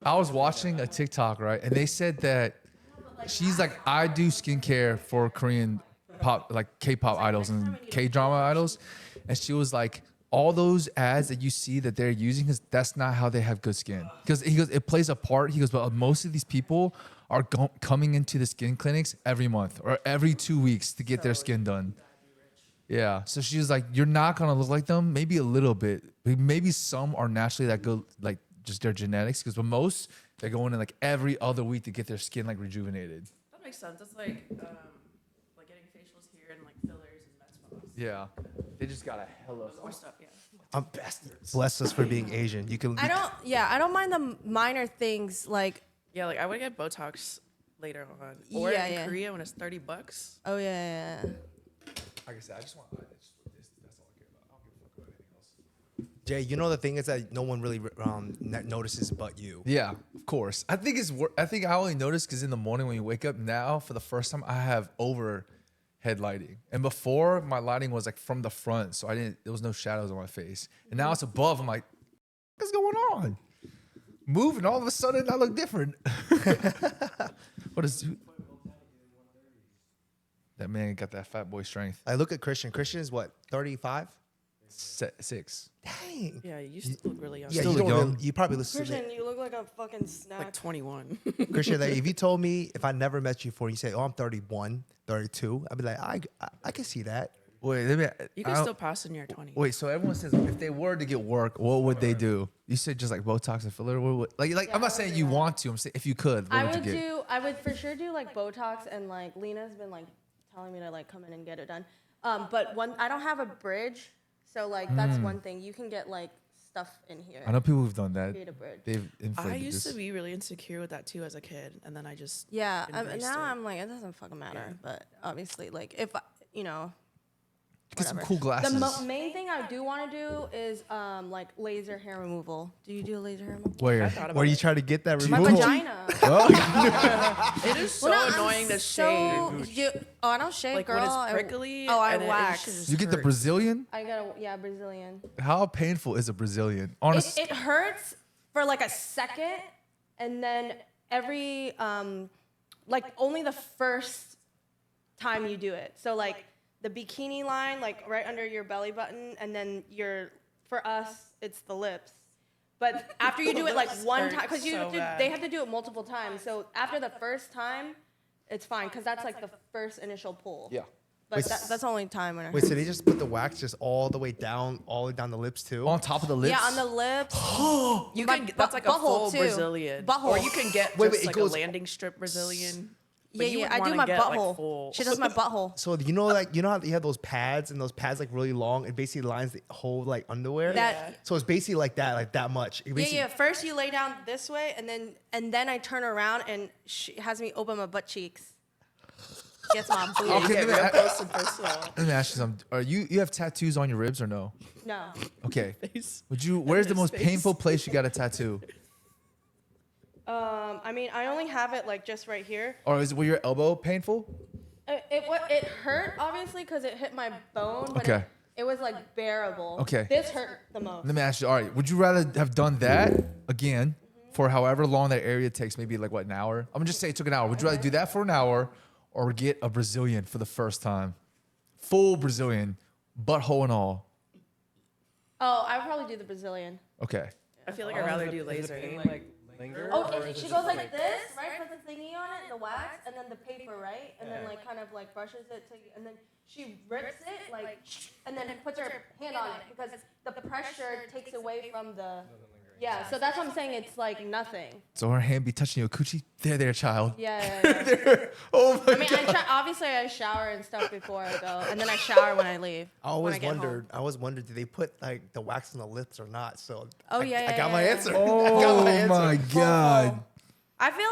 I was watching a TikTok, right? And they said that she's like, I do skincare for Korean pop, like K-pop idols and K-drama idols. And she was like, all those ads that you see that they're using, because that's not how they have good skin. Because he goes, it plays a part. He goes, but most of these people are coming into the skin clinics every month or every 2 weeks to get their skin done. Yeah. So she was like, you're not going to look like them. Maybe a little bit. Maybe some are naturally that good, like just their genetics. Because most, they're going in like every other week to get their skin like rejuvenated. That makes sense. It's like getting facials here and like fillers and med spas. Yeah. They just got a hella More stuff, yeah. Bless us for being Asian. You can. I don't mind the minor things like. Yeah, like I would get Botox later on. Or in Korea when it's $30. Oh yeah. Like I said, I just want this. That's all I care about. I don't give a fuck about anything else. Jay, you know the thing is that no one really notices but you. Yeah, of course. I think I only notice because in the morning when you wake up now, for the first time, I have overhead lighting. And before, my lighting was like from the front, so there was no shadows on my face. And now it's above. I'm like, what's going on? Move, and all of a sudden I look different. What is that man got that fat boy strength? I look at Christian. Christian is what, 35? 6. Dang. Yeah, you used to look really young. Yeah, Still you, don't young. really, you probably listen to Christian, you look like a fucking snack. Like 21. Christian, like, if you told me, if I never met you before, you say, oh, I'm 31, 32, I'd be like, I can see that. Wait, You can still pass in your 20s. Wait, so everyone says if they were to get work, what would they do? You said just like Botox and filler. I'm not saying you want to. I'm saying if you could, what would you get? I would for sure do like Botox, and like Lena's been like telling me to like come in and get it done. But I don't have a bridge, so like that's one thing. You can get like stuff in here. I know people who've done that. Create a bridge. They've inflated I used this. to be really insecure with that too as a kid, and then I just Yeah, embraced now it. I'm like, it doesn't fucking matter. But obviously, like if you know. Get some Whatever. cool glasses. The main thing I do want to do is like laser hair removal. Do you do laser hair removal? Where? I thought about Where you it. try to get that My removed? vagina. It is so Well, no, annoying to shave. I don't shave, Like girl. when it's prickly. I and it wax. just You get the hurts. Brazilian? I got Brazilian. How painful is a Brazilian? Honestly, It hurts for like a second, and then every like only the first time you do it. So like the bikini line, like right under your belly button, and then for us, it's the lips. But after you do it like one time, because they have to do it multiple times. So after the first time, it's fine, because that's like the first initial pull. yeah. But Wait, that's the only time when it Wait, hurts. so they just put the wax just all the way down the lips too? On top of the lips. Yeah, on the lips. You My can. That's like a butthole, full too. Brazilian. Butthole. Or you can get Wait, just it like goes- a landing strip Brazilian. But you Yeah, would I do wanna my get, like, butthole. full. She does my butthole. So you know, like you know how you have those pads and those pads like really long, it basically lines the whole like underwear. So it's basically like that much. It Yeah, basically- yeah. First you lay down this way, and then I turn around, and she has me open my butt cheeks. Gets my booty. Okay, Get real close and personal. Let me ask you something. Are you have tattoos on your ribs or no? No. Okay. Face. Where's the his most face. painful place you got a tattoo? I mean, I only have it like just right here. Or was your elbow painful? It hurt obviously because it hit my bone. But Okay. It was like bearable. Okay. This hurt the most. Let me ask you. All right. Would you rather have done that again for however long that area takes? Maybe like what, an hour? I'm gonna just say it took an hour. Would you rather do that for an hour or get a Brazilian for the first time? Full Brazilian, butthole and all. Oh, I would probably do the Brazilian. Okay. I feel like I'd rather do laser. Oh, she goes like this, right? Puts the thingy on it, the wax, and then the paper, right? And then like kind of like brushes it, and then she rips it like, and then puts her hand on it because the pressure takes away from the. Yeah, so that's what I'm saying. It's like nothing. So her hand be touching your coochie? There, child. Yeah. Oh my I mean, obviously I shower and stuff before I go, and then I shower when I leave. I when always get home. wondered, did they put like the wax on the lips or not? So Oh, I yeah, got my yeah. answer. Oh I got my answer. my god. I feel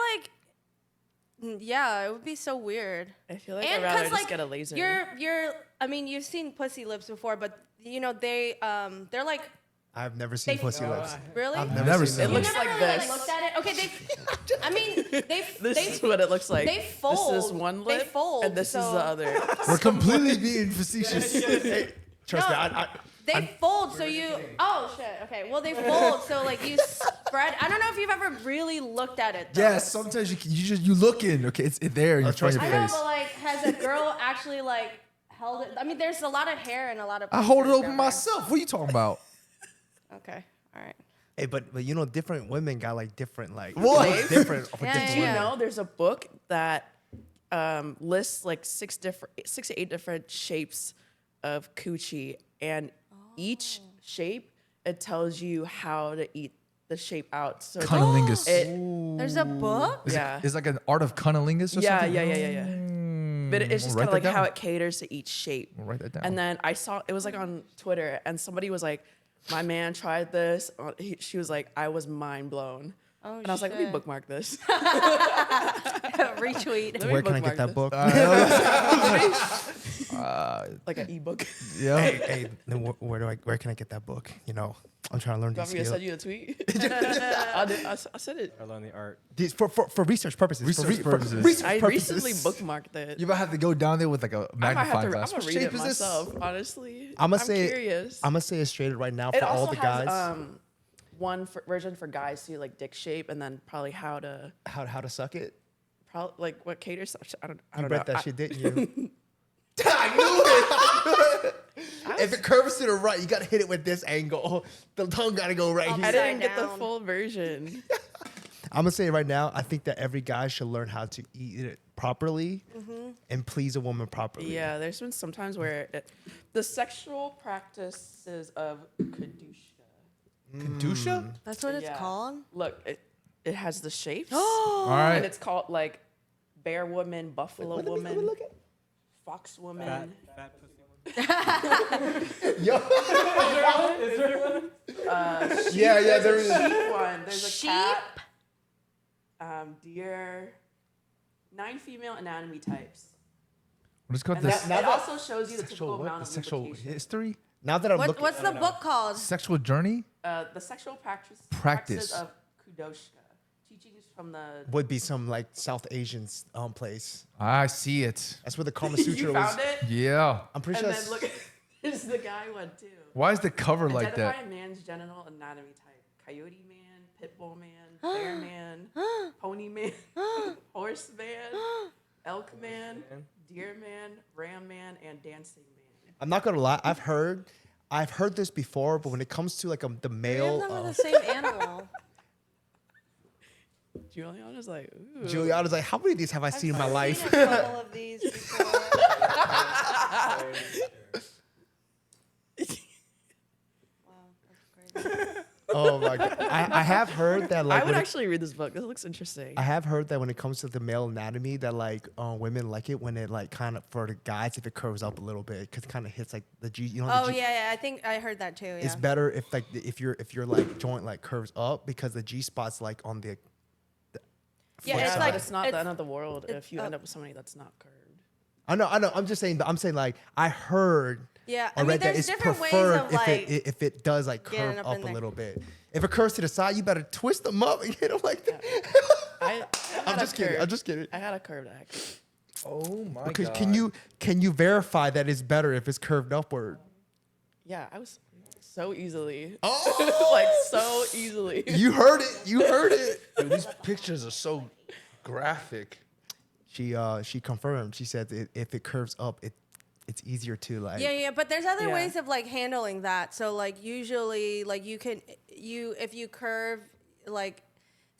like, yeah, it would be so weird. I feel like And I'd rather 'cause, just like, get a laser. I mean, you've seen pussy lips before, but you know they're like. I've never seen pussy lips. Really? I've Never never seen seen It it. looks You never like really, this. looked at it. Okay, I mean, This is what it looks like. They fold. This is one They lip, fold, and this is so- the other. We're completely being facetious. Trust me, No. They fold, so you. Oh shit. Okay. Well, they fold, so like you spread. I don't know if you've ever really looked at it. Though. Yes, sometimes you look in. Okay, it's there in front of I your know, face. but like, has a girl actually like held it? I mean, there's a lot of hair and a lot of. I hold it pieces open down myself. What are you talking about? there. Okay. All right. Hey, but you know, different women got like different like What? looks different for Yeah, different Do you women. know there's a book that lists like 6 to 8 different shapes of coochie, and each shape it tells you how to eat the shape out. So it's like- Cunnilingus. There's a book. yeah. It's like an art of cunnilingus or Yeah, something? yeah. But it's just We'll kind write of like that how down. it caters to each shape. We'll write that down. And then I saw it was like on Twitter, and somebody was like, "My man tried this." She was like, "I was mind blown." Oh, And I was like, "Let me shit. bookmark this." Retweet. me Where can I bookmark get that this. book? Like an ebook. Yeah. Hey, then where can I get that book? You know, I'm trying to learn You want these me to skills. send you a tweet? I said it. I learn the art. These for research purposes. Research purposes. research I purposes. recently bookmarked it. You might have to go down there with like a I might have magnifying to. glass. I'm What gonna read shape it is this? myself. Honestly, I'm I'm curious. gonna say it straight right now It for all also the guys. has one version for guys to like dick shape, and then probably how to how to suck it. probably like what caters. I don't You know. read that shit, didn't you? I knew it. If it curves to the right, you gotta hit it with this angle. The tongue gotta go right I here. didn't get the down. full version. I'm gonna say it right now. I think that every guy should learn how to eat it properly and please a woman properly. Yeah, there's been some times where the sexual practices of kedusha. Kadusha? That's what it's Yeah. called. Look, it has the shapes, All and right. it's called like bear woman, buffalo woman, look at- fox woman. Fat pussy. Yo. Yeah, yeah, there is. sheep one. There's a Sheep? cat, deer, 9 female anatomy types. What is it called? And This it also shows you the typical sexual what? amount of Sexual lubrication. history? Now that I'm looking, What's the book called? Sexual journey? The sexual practices Practice. of kudoshka, teachings from the. would be some like South Asian place. I see it. That's where the Kama Sutra You was. found it, Yeah. I'm pretty and sure. then look, here's the guy one too. Why is the cover like Identify that? a man's genital anatomy type: coyote man, pit bull man, bear man, pony man, horse man, elk man, deer man, ram man, and dancing man. I'm not gonna lie. I've heard this before, but when it comes to like the male, Them are the same animal. Juliana's like, ooh. Juliana's like, how many of these have I seen in my life? I've seen a couple of these before. Wow, that's crazy. Oh my god, I have heard that like I would when it- actually read this book. This looks interesting. I have heard that when it comes to the male anatomy, that like women like it when it like kind of for the guys if it curves up a little bit because it kind of hits like the G. You know, Oh the G, yeah, I think I heard that too. Yeah. It's better if like if your like joint like curves up because the G spot's like on the. Yeah, foot it's side. but like- it's not the end of the world it's if you end up. up with somebody that's not curved. I know. I'm just saying. I'm saying like I heard. Yeah, I I mean, read that there's it's different ways preferred of if like. if it does like getting curve up up in a there. little bit. If it curves to the side, you better twist them up and get them like that. I I'm had a just kidding. curve. I'm just kidding. I had a curved ex. Oh my Because can you verify that it's better if it's curved upward? Yeah, I was so easily. Oh, Like so easily. you heard it. You heard it. Dude, these pictures are so graphic. She confirmed. She said if it curves up, it's easier to like. Yeah, but there's other Yeah. ways of like handling that. So like usually like if you curve like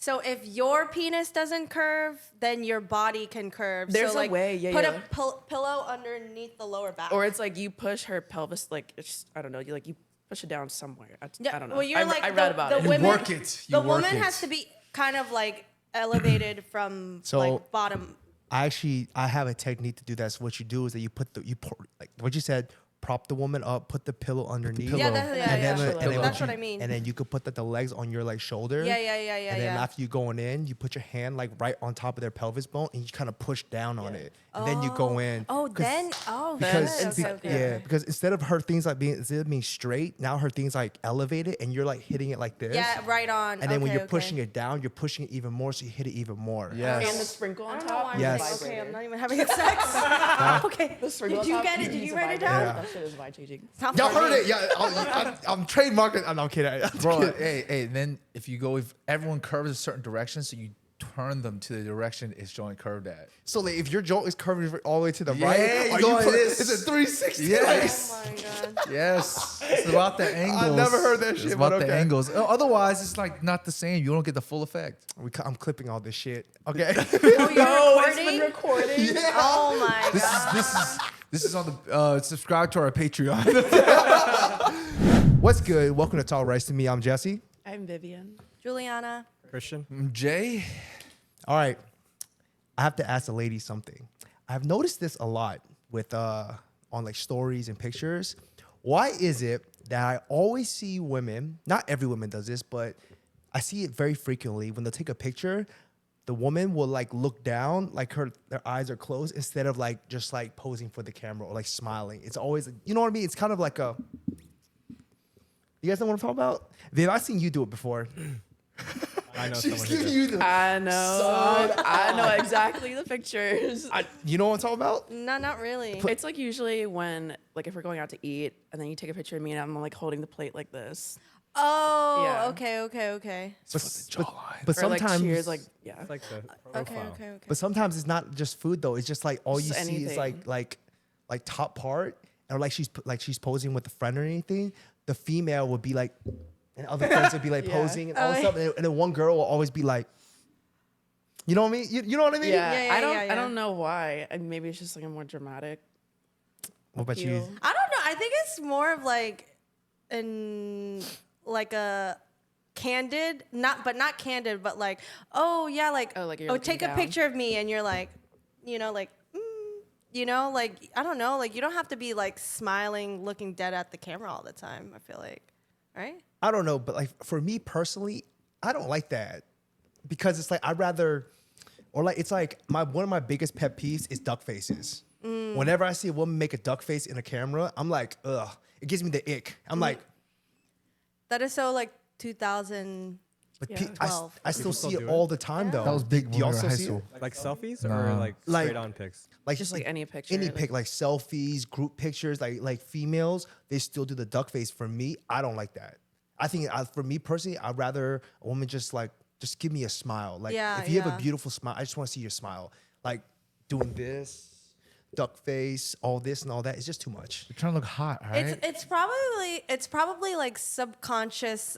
so if your penis doesn't curve, then your body can curve. There's so, a like, way, yeah, Put yeah. a pillow underneath the lower back. Or it's like you push her pelvis, like it's I don't know, you push it down somewhere. I don't know. Well, you're like I read about it. You women, work it. You the work woman it. has to be kind of like elevated from So- like bottom. I have a technique to do that. So what you do is that you pour, like what you said, prop the woman up, put the pillow underneath. pillow. Yeah, that's, yeah, And yeah. then That's you- what I mean. And then you could put the legs on your like shoulder. Yeah. And then after you going in, you put your hand like right on top of their pelvis bone and you kind of push down on it. And then you go in. Oh, 'Cause- then because good. Okay. because instead of her things like instead of being straight, now her things like elevated and you're like hitting it like this. Yeah, right on. And then when Okay, you're pushing it down, you're pushing it even more, so you hit it even more. Yes. And the sprinkle I on don't know why top. I'm Yes. like, okay, I'm not even having sex. Okay. The sprinkle Did you on top, get it? Did use you a write it vibrator. down? shit is vibe changing. It's not Y'all for heard me. it? Yeah, I'm trademarking. I'm kidding. I'm Bro, kidding. hey, and then if everyone curves a certain direction, so you turn them to the direction it's showing curved at. So like, if your joint is curving all the way to the Yeah, right, you are go you like this. It's a 360. Yes. Oh my god. Yes, it's about the angles. never heard that It's shit, about but the okay. angles. Otherwise, it's like not the same. You don't get the full effect. I'm clipping all this shit. Okay. Oh, you're Oh, it's been recording? recording. Oh my This god. is this is on the subscribe to our Patreon. What's good? Welcome to Talk Rice to Me. I'm Jesse. I'm Vivian. Juliana. Christian. Jay, All right. I have to ask the lady something. I've noticed this a lot with on like stories and pictures. Why is it that I always see women, not every woman does this, but I see it very frequently when they take a picture, the woman will like look down, like their eyes are closed instead of like just like posing for the camera or like smiling. It's always, you know what I mean? It's kind of like a, you guys know what I'm talking about? Viv, I've seen you do it before. I know She's someone who giving does. you the, I know. I know exactly the pictures. you know what I'm talking about? No, not really. It's like usually when, like, if we're going out to eat and then you take a picture of me and I'm like holding the plate like this. Oh, Yeah. okay. But Or like sometimes, cheers, like, yeah. It's like the Okay, profile. okay. but sometimes it's not just food though. It's just like all you Just see is anything. like top part, or like she's posing with a friend or anything. The female would be like, and other friends would be like Yeah. posing and all this Oh, stuff, and then one girl will always be like, you know what I mean? You know what I mean? Yeah, Yeah, I don't. yeah. I don't know why. And maybe it's just like a more dramatic. What about you? appeal. I don't know. I think it's more of like like a candid, not candid, but like, oh yeah, like, Oh, like you're looking take a down. picture of me, and you're like, like, like, I don't know, like you don't have to be like smiling, looking dead at the camera all the time. I feel like, right? I don't know, but like for me personally, I don't like that because it's like I'd rather, or like it's like one of my biggest pet peeves is duck faces. Whenever I see a woman make a duck face in a camera, I'm like, ugh, it gives me the ick. I'm like, That is so like 2000. but Yeah. I still People see still it do all it? the time though. that was big Do y'all when we were in still high see school. it? Like selfies Nah. or like Like- straight on pics? Like Just like any picture. any pic, like selfies, group pictures, like females, they still do the duck face. For me, I don't like that. I think for me personally, I'd rather a woman just give me a smile. Like Yeah, if you have yeah. a beautiful smile, I just want to see your smile. Like doing this, duck face, all this and all that. It's just too much. You're trying to look hot, right? It's probably like subconscious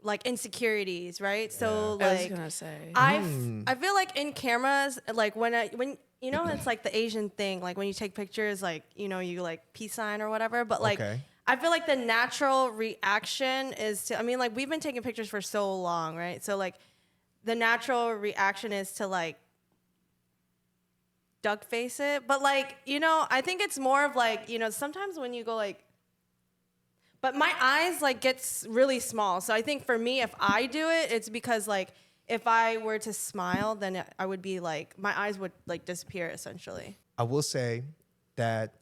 like insecurities, right? So I was like gonna say. I feel like in cameras, like when it's like the Asian thing, like when you take pictures, like you like peace sign or whatever, but like Okay. I feel like the natural reaction is to, I mean, like we've been taking pictures for so long, right? So like the natural reaction is to like duck face it, but like I think it's more of like sometimes when you go like, but my eyes like gets really small, so I think for me if I do it, it's because like if I were to smile, then I would be like my eyes would like disappear essentially. I will say that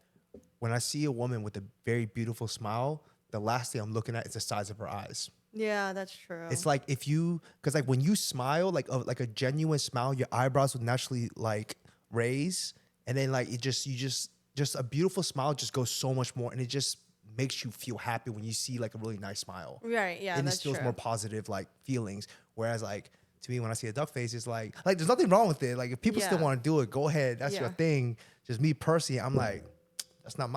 when I see a woman with a very beautiful smile, the last thing I'm looking at is the size of her eyes. Yeah, that's true. It's like because like when you smile, like a genuine smile, your eyebrows would naturally like raise, and then like you just a beautiful smile just goes so much more, and it just makes you feel happy when you see like a really nice smile. Right, yeah, and it that's instills true. more positive like feelings. Whereas like to me, when I see a duck face, it's like there's nothing wrong with it. Like if people still Yeah. want to do it, go ahead. That's your Yeah. thing. Just me personally, I'm like, that's not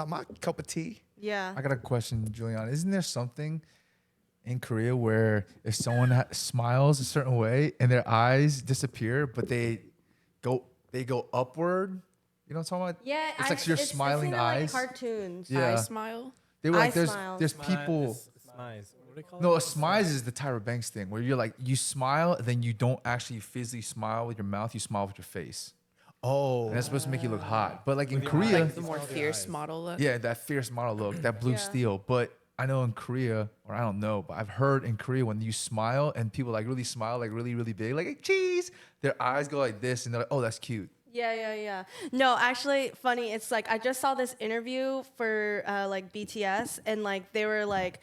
my cup of tea. Yeah. I got a question, Juliana. Isn't there something in Korea where if someone smiles a certain way and their eyes disappear, but they go upward? You know what I'm talking about? Yeah, it's like your I've smiling seen it in, eyes. like cartoons. Yeah. I smile. They were Eye like, there's smiles. people. Smize. What do they call No, a it? smize is the Tyra Banks thing where you're like you smile, and then you don't actually physically smile with your mouth. You smile with your face, Oh, and that's supposed to make you look hot. But like in your Korea, eyes. The more Smile with your fierce eyes. model look. yeah, that fierce model look, that blue Yeah. steel. But I know in Korea, or I don't know, but I've heard in Korea when you smile and people like really smile, like really, really big, like cheese, their eyes go like this, and they're like, oh, that's cute. Yeah. No, actually, funny. It's like I just saw this interview for like BTS, and like they were like,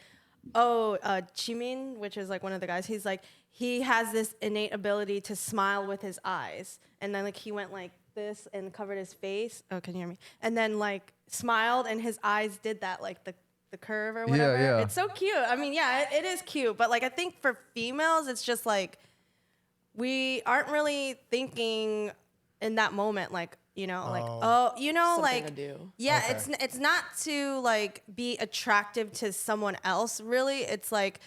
"Oh, Jimin, which is like one of the guys. He's like he has this innate ability to smile with his eyes." And then like he went like this and covered his face. Oh, can you hear me? And then like smiled, and his eyes did that, like the curve or whatever. yeah. It's so cute. I mean, yeah, it is cute. But like, I think for females, it's just like we aren't really thinking in that moment, like, you know, like, oh, you know, Something like, to do. yeah, Okay. it's not to like be attractive to someone else. Really, it's like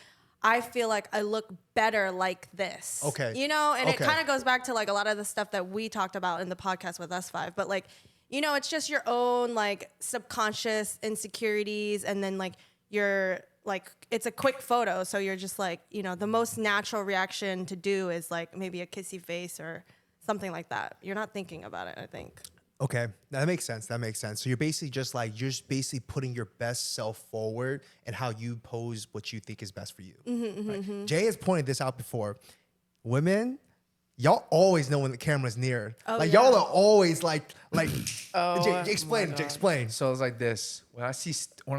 I feel like I look better like this. Okay. You know, and it Okay. kind of goes back to like a lot of the stuff that we talked about in the podcast with us five. But like, you know, it's just your own like subconscious insecurities, and then like you're like, it's a quick photo, so you're just like, you know, the most natural reaction to do is like maybe a kissy face or something like that. You're not thinking about it, I think. Okay, that makes sense. That makes sense. So you're basically just like you're just basically putting your best self forward and how you pose what you think is best for you. Right? Jay has pointed this out before. Women, y'all always know when the camera's near. Like yeah. y'all are always like. Oh, Jay, explain. Jay, explain. So it's like this. When I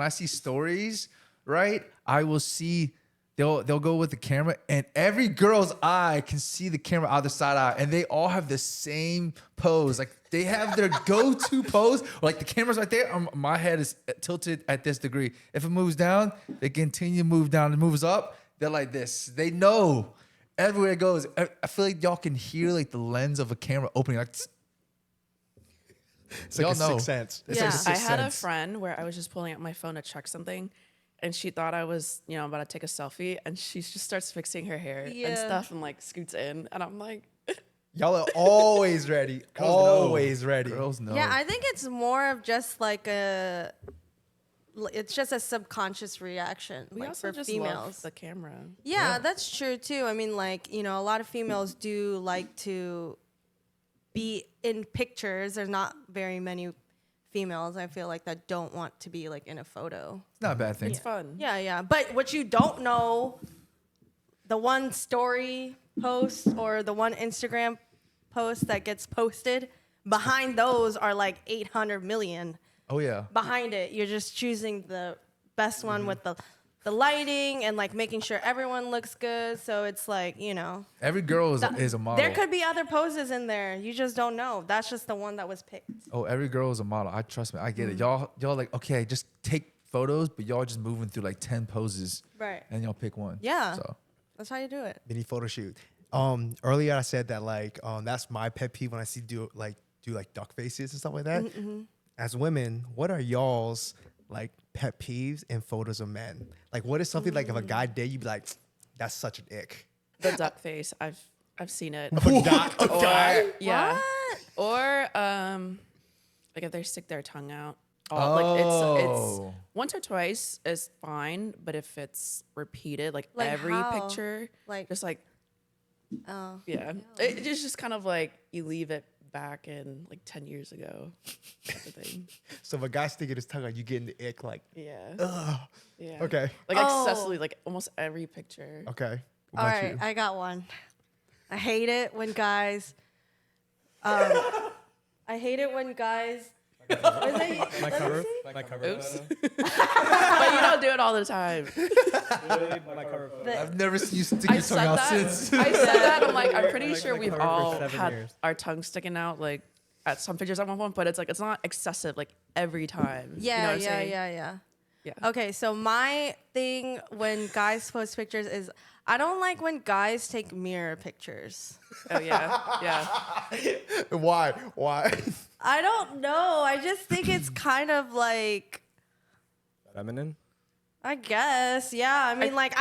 see stories, right? I will see they'll go with the camera, and every girl's eye can see the camera out the side eye, and they all have the same pose. Like they have their go-to pose. Like the camera's right there. My head is tilted at this degree. If it moves down, they continue to move down. It moves up, they're like this. They know everywhere it goes. I feel like y'all can hear like the lens of a camera opening. Like It's like y'all a know. sixth sense. It's Yeah. like a I sixth had a sense. friend where I was just pulling out my phone to check something, and she thought I was, you know, about to take a selfie, and she just starts fixing her hair and Yeah. stuff, and like scoots in, and I'm like, Y'all are always ready. Girls know. Always ready. Girls know. Yeah, I think it's more of just like it's just a subconscious reaction we like also for just females. love the camera. Yeah, that's true too. I mean, like, you know, a lot of females do like to be in pictures. There's not very many females, I feel like, that don't want to be like in a photo. It's not a bad thing. It's fun. Yeah. But what you don't know, the one story post or the one Instagram post that gets posted, behind those are like 800 million. Oh yeah. Behind it, you're just choosing the best one with the lighting and like making sure everyone looks good. So it's like, you know, Every girl is a model. there could be other poses in there. You just don't know. That's just the one that was picked. Oh, every girl is a model. I trust me. I get it. Y'all like, okay, just take photos, but y'all just moving through like 10 poses. Right. And y'all pick one. Yeah. So That's how you do it. Mini photo shoot. Earlier I said that like that's my pet peeve when I see do duck faces and stuff like that. As women, what are y'all's like pet peeves in photos of men? Like what is something like if a guy did, you'd be like, that's such an ick. The duck face. I've seen it. A guy? Yeah. What? Or like if they stick their tongue out. Like Oh. it's once or twice is fine, but if it's repeated, like Like every how? picture, Like- just like Oh. yeah, it's just kind of like you leave it back in like 10 years ago, type of thing. So if a guy sticking his tongue out, you getting the ick like, Yeah, ugh. yeah. Okay. Like Oh. excessively, like almost every picture. Okay. What All about right, you? I got one. I hate it when guys. I hate it when guys. My Let me cover. see. My cover. Oops. But you don't do it all the time. My cover. I've never seen you stick I your said tongue out that. since. I said that. I'm like, I'm pretty Like, sure my we've cover for all 7 had years. our tongue sticking out like at some pictures at one point, but it's like it's not excessive like every time. You know Yeah, what I'm saying? yeah. Yeah. Okay, so my thing when guys post pictures is I don't like when guys take mirror pictures. Oh yeah, yeah. Why? I don't know. I just think it's kind of like, Feminine. I guess, yeah. I mean, like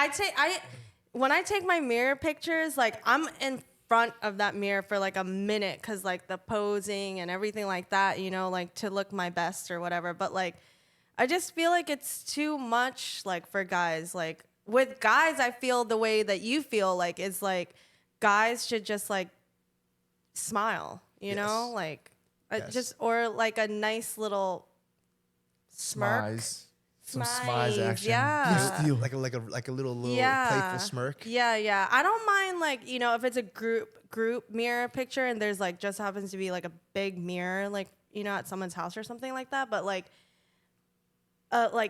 when I take my mirror pictures, like I'm in front of that mirror for like a minute because like the posing and everything like that, you know, like to look my best or whatever. But like, I just feel like it's too much like for guys. Like with guys, I feel the way that you feel like is like guys should just like smile, you know, like Yes. just or like a nice little smirk. Smize. Some smize action. Yeah. like a little Yeah. playful smirk. Yeah. I don't mind like, you know, if it's a group mirror picture and there's like just happens to be like a big mirror, like, you know, at someone's house or something like that. But like,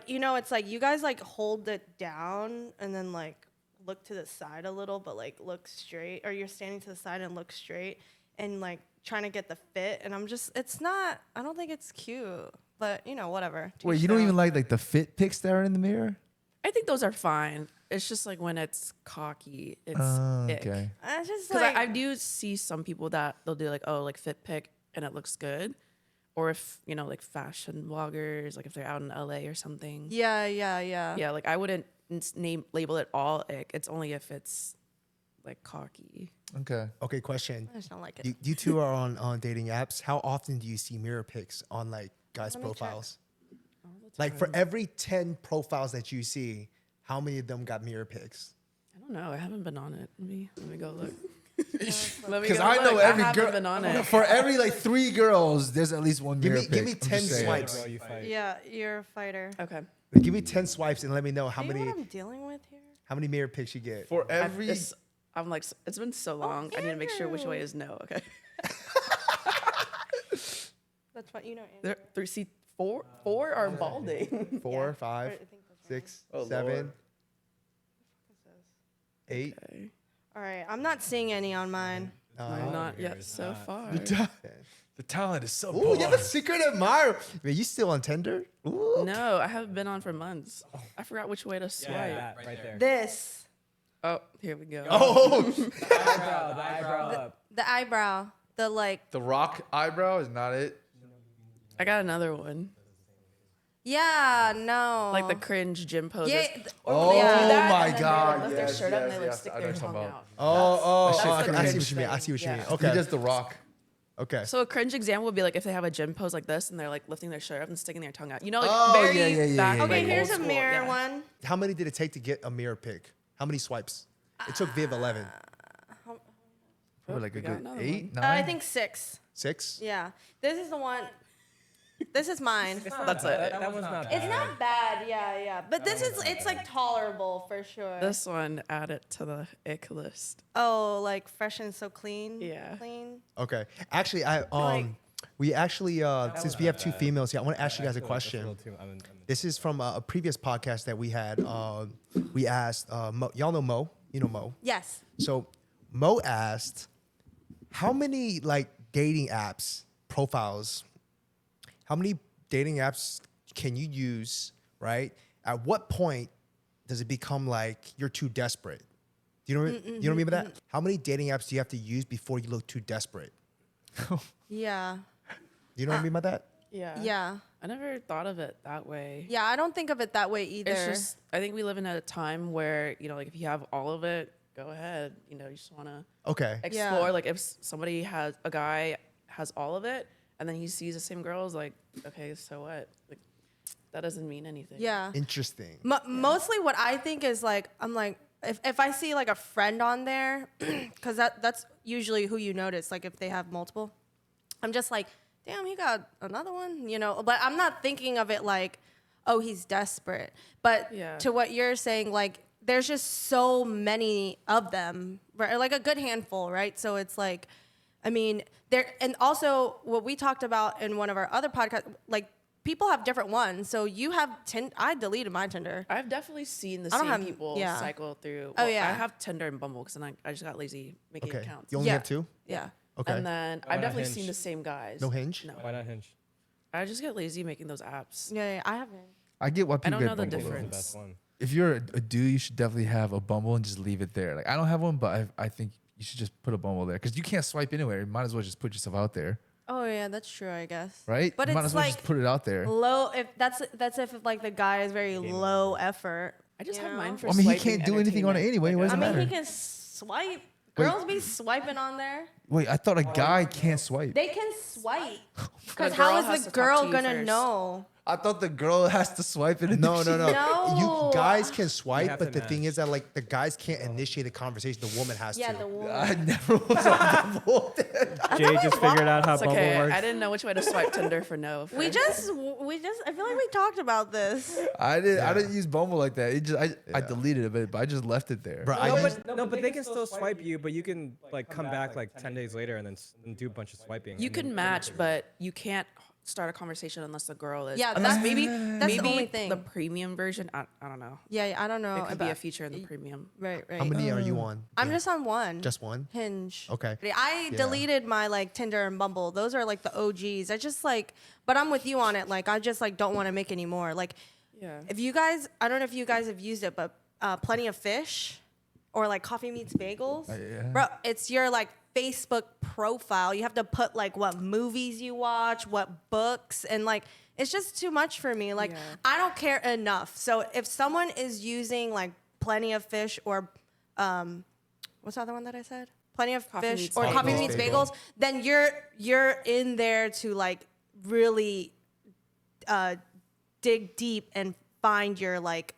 you know, it's like you guys like hold it down and then like look to the side a little, but like look straight, or you're standing to the side and look straight. and like trying to get the fit, and it's not. I don't think it's cute, but whatever. To Wait, each you don't their even own. like the fit pics that are in the mirror? I think those are fine. It's just like when it's cocky, it's ick. Okay. It's just Because like I do see some people that they'll do like, oh, like fit pic and it looks good. Or if, like fashion bloggers, like if they're out in LA or something. yeah. Yeah, like I wouldn't label it all ick. It's only if it's like cocky. Okay. Okay, question. I just don't like it. You two are on dating apps. How often do you see mirror pics on like guys' Let me check. profiles? Like for every 10 profiles that you see, how many of them got mirror pics? I don't know. I haven't been on it. Let me go look. Because I know every girl. Been on it. For every like 3 girls, there's at least one Give mirror me- give pic. me I'm 10 just saying. swipes. Girl, you fight. Yeah, you're a fighter. Okay. Give me 10 swipes and let me know how Do you know many what I'm dealing with here? mirror pics you get. For every. I'm like, it's been so long. I need to make sure which way is no. Okay. That's what Andrew. There, see, four are balding. 4, I 5, think that's right. 6, Oh, 7, Lord. 8. Okay. All right, I'm not seeing any on mine. Not here yet is so not- far. The talent is so. Ooh, you have a secret admirer. Man, you still on Tinder? Ooh. No, I haven't been on for months. I forgot which way to swipe. Yeah, that right there. This, Oh, here we go. Oh, The eyebrow up. the eyebrow, the like. The rock eyebrow is not it. I got another one. Yeah, no. Like the cringe gym poses. Yeah. Oh Yeah. my And then they God! lift their shirt up and they like stick I know their what you're tongue talking out. oh, That's okay. the I see cringe what you mean. I thing. see what you mean. Yeah. Okay. He does the rock. Okay. So a cringe example would be like if they have a gym pose like this and they're like lifting their shirt up and sticking their tongue out. Like Oh, very yeah, back, yeah, Okay, like, here's old a school, mirror yeah. one. How many did it take to get a mirror pic? How many swipes? It took Viv 11. Probably like a we got good another 8, 9. I think 6. 6? Yeah. This is the one. This is mine. That's it. That one's not It's bad. not bad. Yeah. But this is, it's like tolerable for sure. This one, add it to the ick list. Oh, like fresh and so clean. Yeah. Clean. Okay. Actually, we actually since we have 2 females here, I want to ask you guys a question. This is from a previous podcast that we had. We asked Mo, y'all know Mo, you know Mo. Yes. So Mo asked, how many like dating apps profiles? How many dating apps can you use? Right? At what point does it become like you're too desperate? Do you know? You remember that? How many dating apps do you have to use before you look too desperate? Yeah. Do you know what I mean by that? Yeah. Yeah. I never thought of it that way. Yeah. I don't think of it that way either. It's just, I think we live in a time where, like if you have all of it, go ahead. You just want to Okay. explore. Yeah. Like if somebody a guy has all of it and then he sees the same girls, like, okay, so what? Like, that doesn't mean anything. yeah. Interesting. Mostly what I think is like, I'm like, if I see like a friend on there, because that's usually who you notice, like if they have multiple, I'm just like, damn, he got another one, but I'm not thinking of it like, oh, he's desperate. But Yeah. to what you're saying, like, there's just so many of them, right? Like a good handful, right? So it's like, I mean, and also what we talked about in one of our other podcasts, like people have different ones. So you have I deleted my Tinder. I've definitely seen the I don't same have- people yeah. cycle through. Oh, yeah. I have Tinder and Bumble because I just got lazy making Okay. accounts. You only Yeah. have 2? Yeah. Okay. And then Why I've not definitely Hinge? seen the same guys. No Hinge? No. Why not Hinge? I just get lazy making those apps. Yeah, I haven't. I get why I people don't get know the Bumble, though. The difference. best one. If you're a dude, you should definitely have a Bumble and just leave it there. Like I don't have one, but I think you should just put a Bumble there because you can't swipe anywhere. You might as well just put yourself out there, Oh yeah, that's true, I guess. right? But you might it's as well like just put it out there. low. If that's if like the guy is very low effort. I just you have know? mine for I mean, he swiping can't do anything on it entertainment. anyway. What does I it mean, matter? he can swipe. Girls be swiping on there. Wait, I thought a guy can't swipe. They can swipe. Because The how girl is has the to talk girl to you gonna first. know? I thought the girl has to swipe it. No. No. You guys can swipe, have but to the thing match. is that like the guys can't initiate a conversation. The woman has Yeah, to. the woman. I never was on Bumble. Jay just figured out how It's Bumble okay. works. I didn't know which way to swipe Tinder for no. We first. just, I feel like we talked about this. I didn't use Bumble like that. It just I deleted it, but I just left it there. Bro, I No, use, but they can still swipe you, but you can like come back like 10 days later and then do a bunch of swiping. You and then- can match, but you can't start a conversation unless the girl is. Yeah, unless that's- maybe that's the only thing. the premium version. I don't know. Yeah, I don't know. It could be a about- feature in the premium. Right, right. How many are you on? I'm just on one. Just one? Hinge. Okay. I Yeah. deleted my like Tinder and Bumble. Those are like the OGs. I just like, but I'm with you on it. Like, I just like don't want to make any more. Like, Yeah. if you guys, I don't know if you guys have used it, but Plenty of Fish or like Coffee Meets Bagels. Yeah. Bro, it's your like Facebook profile. You have to put like what movies you watch, what books, and like it's just too much for me. Like Yeah. I don't care enough. So if someone is using like Plenty of Fish or what's the other one that I said? Plenty of Coffee Fish Meets or Coffee Bagels. Meets Bagels, then you're in there to like really dig deep and find your like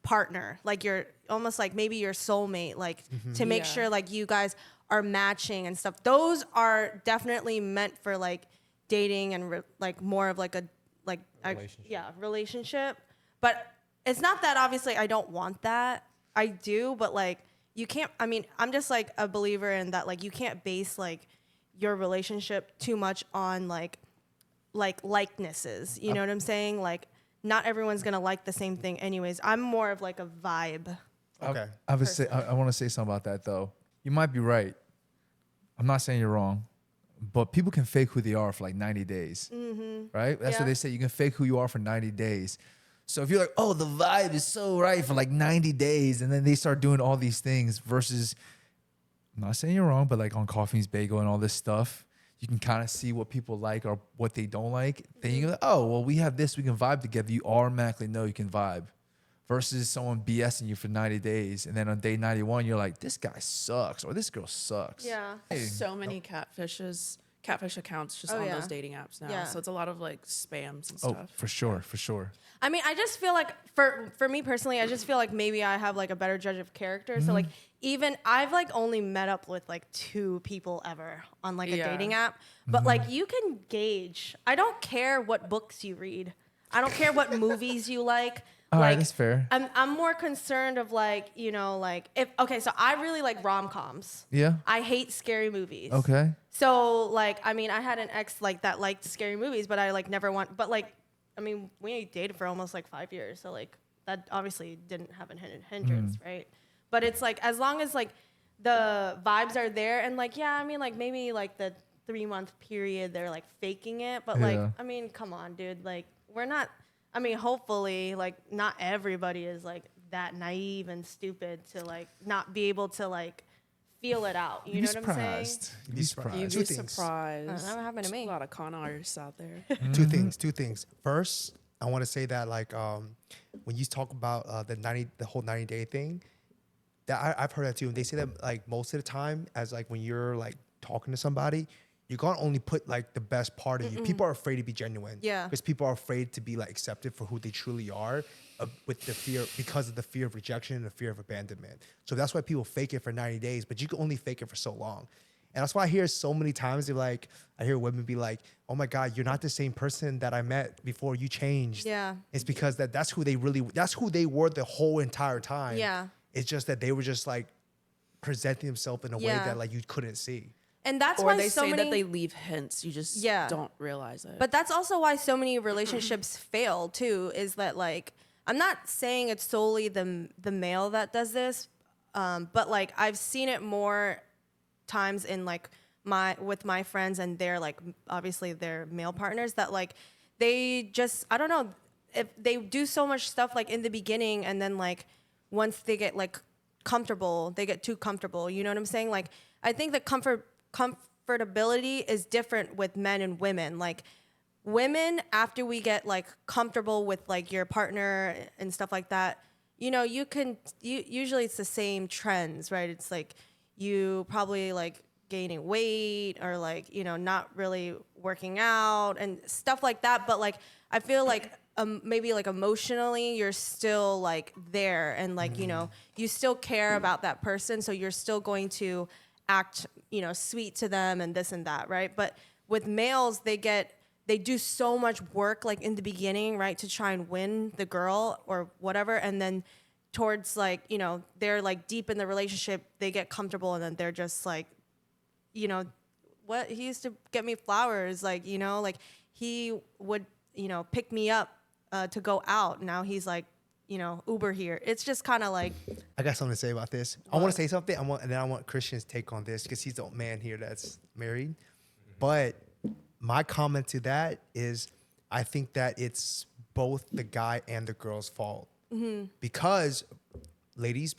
partner, like your almost like maybe your soulmate, like to make Yeah. sure like you guys are matching and stuff. Those are definitely meant for like dating and like more of like a relationship. But it's not that obviously I don't want that. I do, but like you can't. I mean, I'm just like a believer in that. Like you can't base like your relationship too much on like likenesses. You know what I'm saying? Like not everyone's gonna like the same thing anyways. I'm more of like a vibe. Okay. I want to say something about that though. You might be right. I'm not saying you're wrong, but people can fake who they are for like 90 days, right? That's Yeah. what they say. You can fake who you are for 90 days. So if you're like, oh, the vibe is so right for like 90 days, and then they start doing all these things versus, I'm not saying you're wrong, but like on Coffee's Bagel and all this stuff, you can kind of see what people like or what they don't like. Then you're like, oh, well, we have this, we can vibe together. You automatically know you can vibe. Versus someone BSing you for 90 days, and then on day 91, you're like, this guy sucks or this girl sucks. Yeah. So many catfish accounts just Oh, on yeah. those dating apps now. Yeah. So it's a lot of like spams and Oh, stuff. for sure, for sure. I mean, I just feel like for me personally, I just feel like maybe I have like a better judge of character. So like even I've like only met up with like 2 people ever on like a Yeah. dating app, but like you can gauge. I don't care what books you read. I don't care what movies you like. All right, Like, that's fair. I'm more concerned of like, you know, like if okay, so I really like rom-coms. Yeah. I hate scary movies. Okay. So like, I mean, I had an ex like that liked scary movies, but I like never want. But like, I mean, we dated for almost like 5 years, so like that obviously didn't have a hindrance, right? But it's like as long as like the vibes are there, and like yeah, I mean like maybe like the 3-month period they're like faking it, but like Yeah. I mean, come on, dude, like we're not. I mean, hopefully, like not everybody is like that naive and stupid to like not be able to like feel it out. You You'd know be what I'm saying? surprised. You'd be surprised. You'd Two be things. surprised. That happened to me. A lot of con artists out there. Two things. First, I want to say that like when you talk about the whole 90-day thing, that I've heard that too. And they say that like most of the time, as like when you're like talking to somebody, you're gonna only put like the best part of you. People are afraid to be genuine. Yeah. Because people are afraid to be like accepted for who they truly are, with the fear because of the fear of rejection and the fear of abandonment. So that's why people fake it for 90 days, but you can only fake it for so long. And that's why I hear so many times they're like, I hear women be like, "Oh my God, you're not the same person that I met before. You changed." Yeah. It's because that's who they were the whole entire time. Yeah. It's just that they were just like presenting themselves in a way Yeah. that like you couldn't see. And that's Or why they so say many. that they leave hints. You just Yeah. don't realize it. But that's also why so many relationships fail too. Is that like I'm not saying it's solely the male that does this, but like I've seen it more times in like with my friends and their like obviously their male partners that like they just I don't know if they do so much stuff like in the beginning and then like once they get like comfortable they get too comfortable. You know what I'm saying? Like I think that comfortability is different with men and women. Like women, after we get like comfortable with like your partner and stuff like that, you know, usually it's the same trends, right? It's like you probably like gaining weight or like, you know, not really working out and stuff like that. But like, I feel like maybe like emotionally you're still like there and like, you know, you still care about that person. So you're still going to act, you know, sweet to them and this and that, right? But with males, they do so much work like in the beginning, right, to try and win the girl or whatever, and then towards like, you know, they're like deep in the relationship, they get comfortable and then they're just like, you know, what he used to get me flowers, like, you know, like he would, you know, pick me up to go out. Now he's like, you know, Uber here. It's just kind of like, I got something to say about this. I want to say something. And then I want Christian's take on this because he's the man here that's married. But my comment to that is, I think that it's both the guy and the girl's fault. Because ladies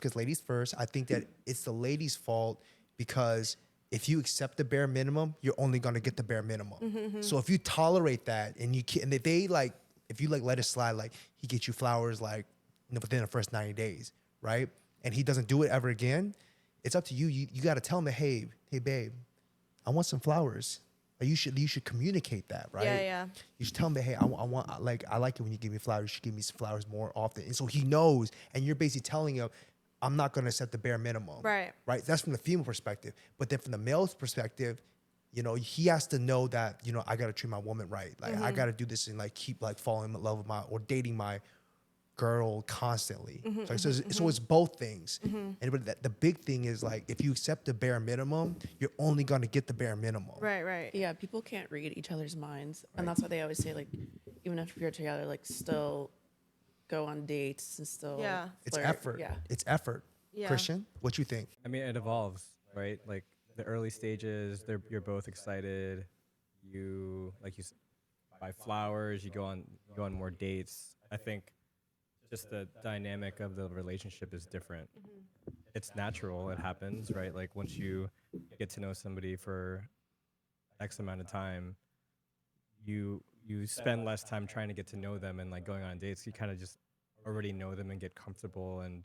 first, I think that it's the ladies' fault because if you accept the bare minimum, you're only gonna get the bare minimum. So if you tolerate that and if they like, if you like let it slide, like he gets you flowers like, you know, within the first 90 days, right? And he doesn't do it ever again, it's up to you. You got to tell him that, hey babe, I want some flowers. Like you should communicate that, right? yeah. You should tell him that, hey, I want, like, I like it when you give me flowers. You should give me some flowers more often. And so he knows, and you're basically telling him, I'm not going to set the bare minimum. Right. Right. That's from the female perspective. But then from the male's perspective, you know, he has to know that, you know, I got to treat my woman right. Like I got to do this and like keep like falling in love with or dating my girl constantly. So it's both things. And but the big thing is like, if you accept the bare minimum, you're only going to get the bare minimum. right. Yeah, people can't read each other's minds, and that's why they always say like, even if you're together, like still go on dates and still. Yeah. It's flirt. effort. Yeah. It's effort. Yeah. Christian, what you think? I mean, it evolves, right? Like the early stages, you're both excited. You buy flowers. You go on more dates. I think just the dynamic of the relationship is different. It's natural. It happens, right? Like once you get to know somebody for X amount of time, you spend less time trying to get to know them and like going on dates. You kind of just already know them and get comfortable, and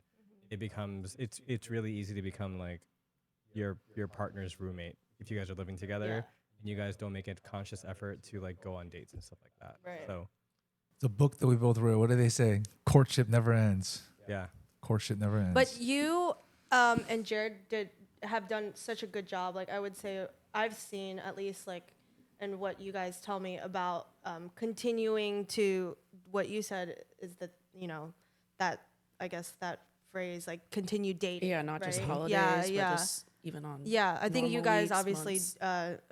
it's really easy to become like your partner's roommate if you guys are living together and you guys don't make a conscious effort to like go on dates and stuff like that. Right. So The book that we both read, what do they say? Courtship never ends. yeah. Courtship never ends. But you and Jared have done such a good job. Like I would say, I've seen at least like, and what you guys tell me about continuing to what you said is that, you know, that I guess that phrase like continue dating. Yeah, not just right? holidays, Yeah. but just even on. Yeah, I think you normal guys weeks, obviously months.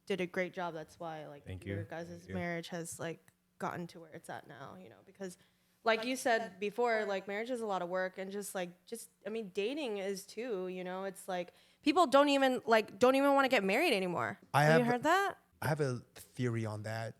did a great job. That's why like Thank your you. guys' Thank you. marriage has like gotten to where it's at now, you know, because like you said before, like marriage is a lot of work, and just I mean dating is too, you know. It's like people don't even want to get married anymore. Have you heard that? I have a theory on that,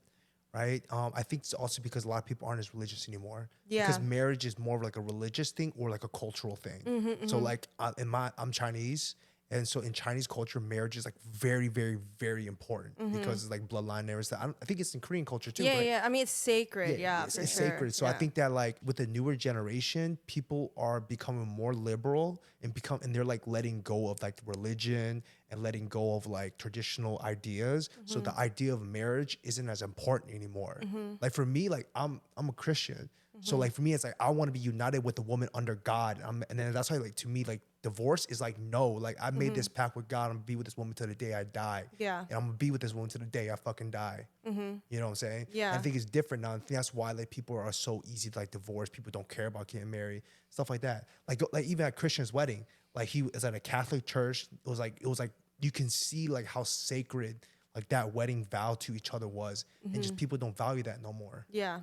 right? I think it's also because a lot of people aren't as religious anymore. Yeah. Because marriage is more of like a religious thing or like a cultural thing. So like I'm Chinese, and so in Chinese culture, marriage is like very, very, very important because it's like bloodline and everything. I think it's in Korean culture too. but Yeah. I mean, it's sacred. Yeah, it's, for it's sure. sacred. So I think that like with the newer generation, people are becoming more liberal and they're like letting go of like religion and letting go of like traditional ideas. So the idea of marriage isn't as important anymore. Like for me, like I'm a Christian. So like for me, it's like I want to be united with the woman under God. And then that's why like to me, like divorce is like no. Like I made this pact with God. I'm gonna be with this woman till the day I die. Yeah. And I'm gonna be with this woman till the day I fucking die. You know what I'm saying? Yeah. I think it's different now. I think that's why like people are so easy to like divorce. People don't care about getting married, stuff like that. Like even at Christian's wedding, like he was at a Catholic church. It was like you can see like how sacred like that wedding vow to each other was, and just people don't value that no more. Yeah.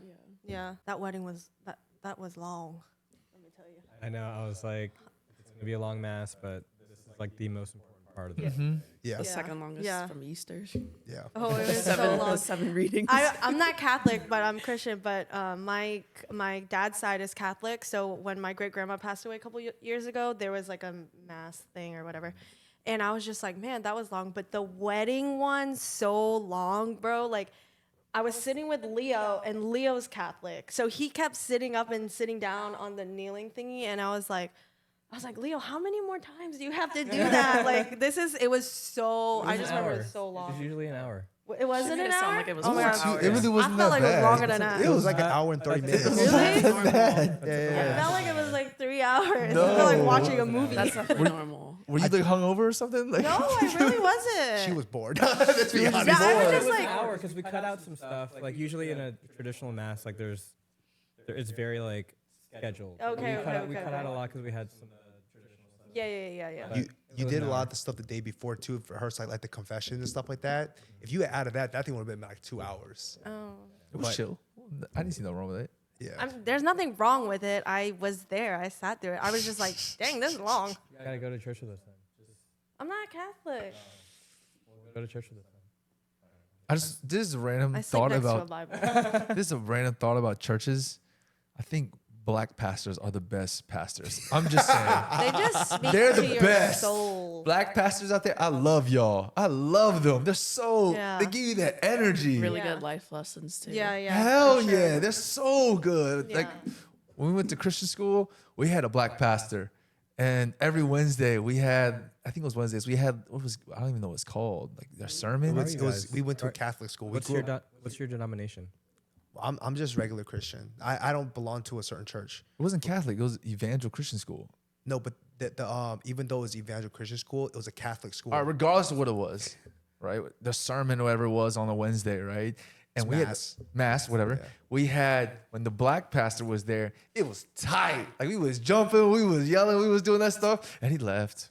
That wedding was that was long. Let me tell you. I know. I was like, it's gonna be a long mass, but this is like the most important part of the Yeah, The Yeah. second longest Yeah. from Easter. yeah. Oh, it was so long. 7 readings. I'm not Catholic, but I'm Christian. But my dad's side is Catholic. So when my great grandma passed away a couple years ago, there was like a mass thing or whatever, and I was just like, man, that was long. But the wedding one, so long, bro. Like, I was sitting with Leo, and Leo's Catholic, so he kept sitting up and sitting down on the kneeling thingy, and I was like, Leo, how many more times do you have to do that? Like, it was so. I just remember it was so long. It's usually an hour. It wasn't made an it sound hour. like it was Oh my more gosh. hours. It really wasn't I that felt like bad. it was longer than that. It was like an hour and 30 minutes. Really? Yeah. I felt like it was like 3 hours. No. I felt like watching a movie. That's definitely normal. Were you like hungover or something? Like, No, I really wasn't. She was bored. Let's be honest. Yeah, I was It just was like, an hour because we cut out some stuff. Like usually in a traditional mass, like it's very like scheduled. Okay, We cut out a okay. lot because we had some traditional stuff. yeah. But you was did a an lot hour. of the stuff the day before too for her, like the confession and stuff like that. If you had added that, that thing would have been like 2 hours. Oh. It was But- chill. I didn't see no wrong with it. Yeah. There's nothing wrong with it. I was there. I sat through it. I was just like, dang, this is long. You gotta go to church with us then. Just I'm not Catholic. go to church with us then. This is a random I sleep thought next to a about Bible. this is a random thought about churches. I think black pastors are the best pastors. I'm just saying. They just speak They're to the your best. soul. Black pastors out there, I love y'all. I love them. They're so Yeah. they give you that energy. Really Yeah. good life lessons too. Yeah, yeah. Hell for sure. yeah, they're so good. Like Yeah. when we went to Christian school, we had a black pastor, and every Wednesday we had, I think it was Wednesdays, we had I don't even know what it's called, like their sermon. Where It are you was, guys? we went to a Are- Catholic school. We What's grew your up- what's your denomination? I'm just regular Christian. I don't belong to a certain church. It wasn't Catholic. It was Evangel Christian school. No, but the even though it was Evangel Christian school, it was a Catholic school. All right, regardless of what it was, right? The sermon, or whatever it was on a Wednesday, right? And It's we mass. had mass, whatever. Yeah. We had when the black pastor was there, it was tight. Like we was jumping, we was yelling, we was doing that stuff, and he left.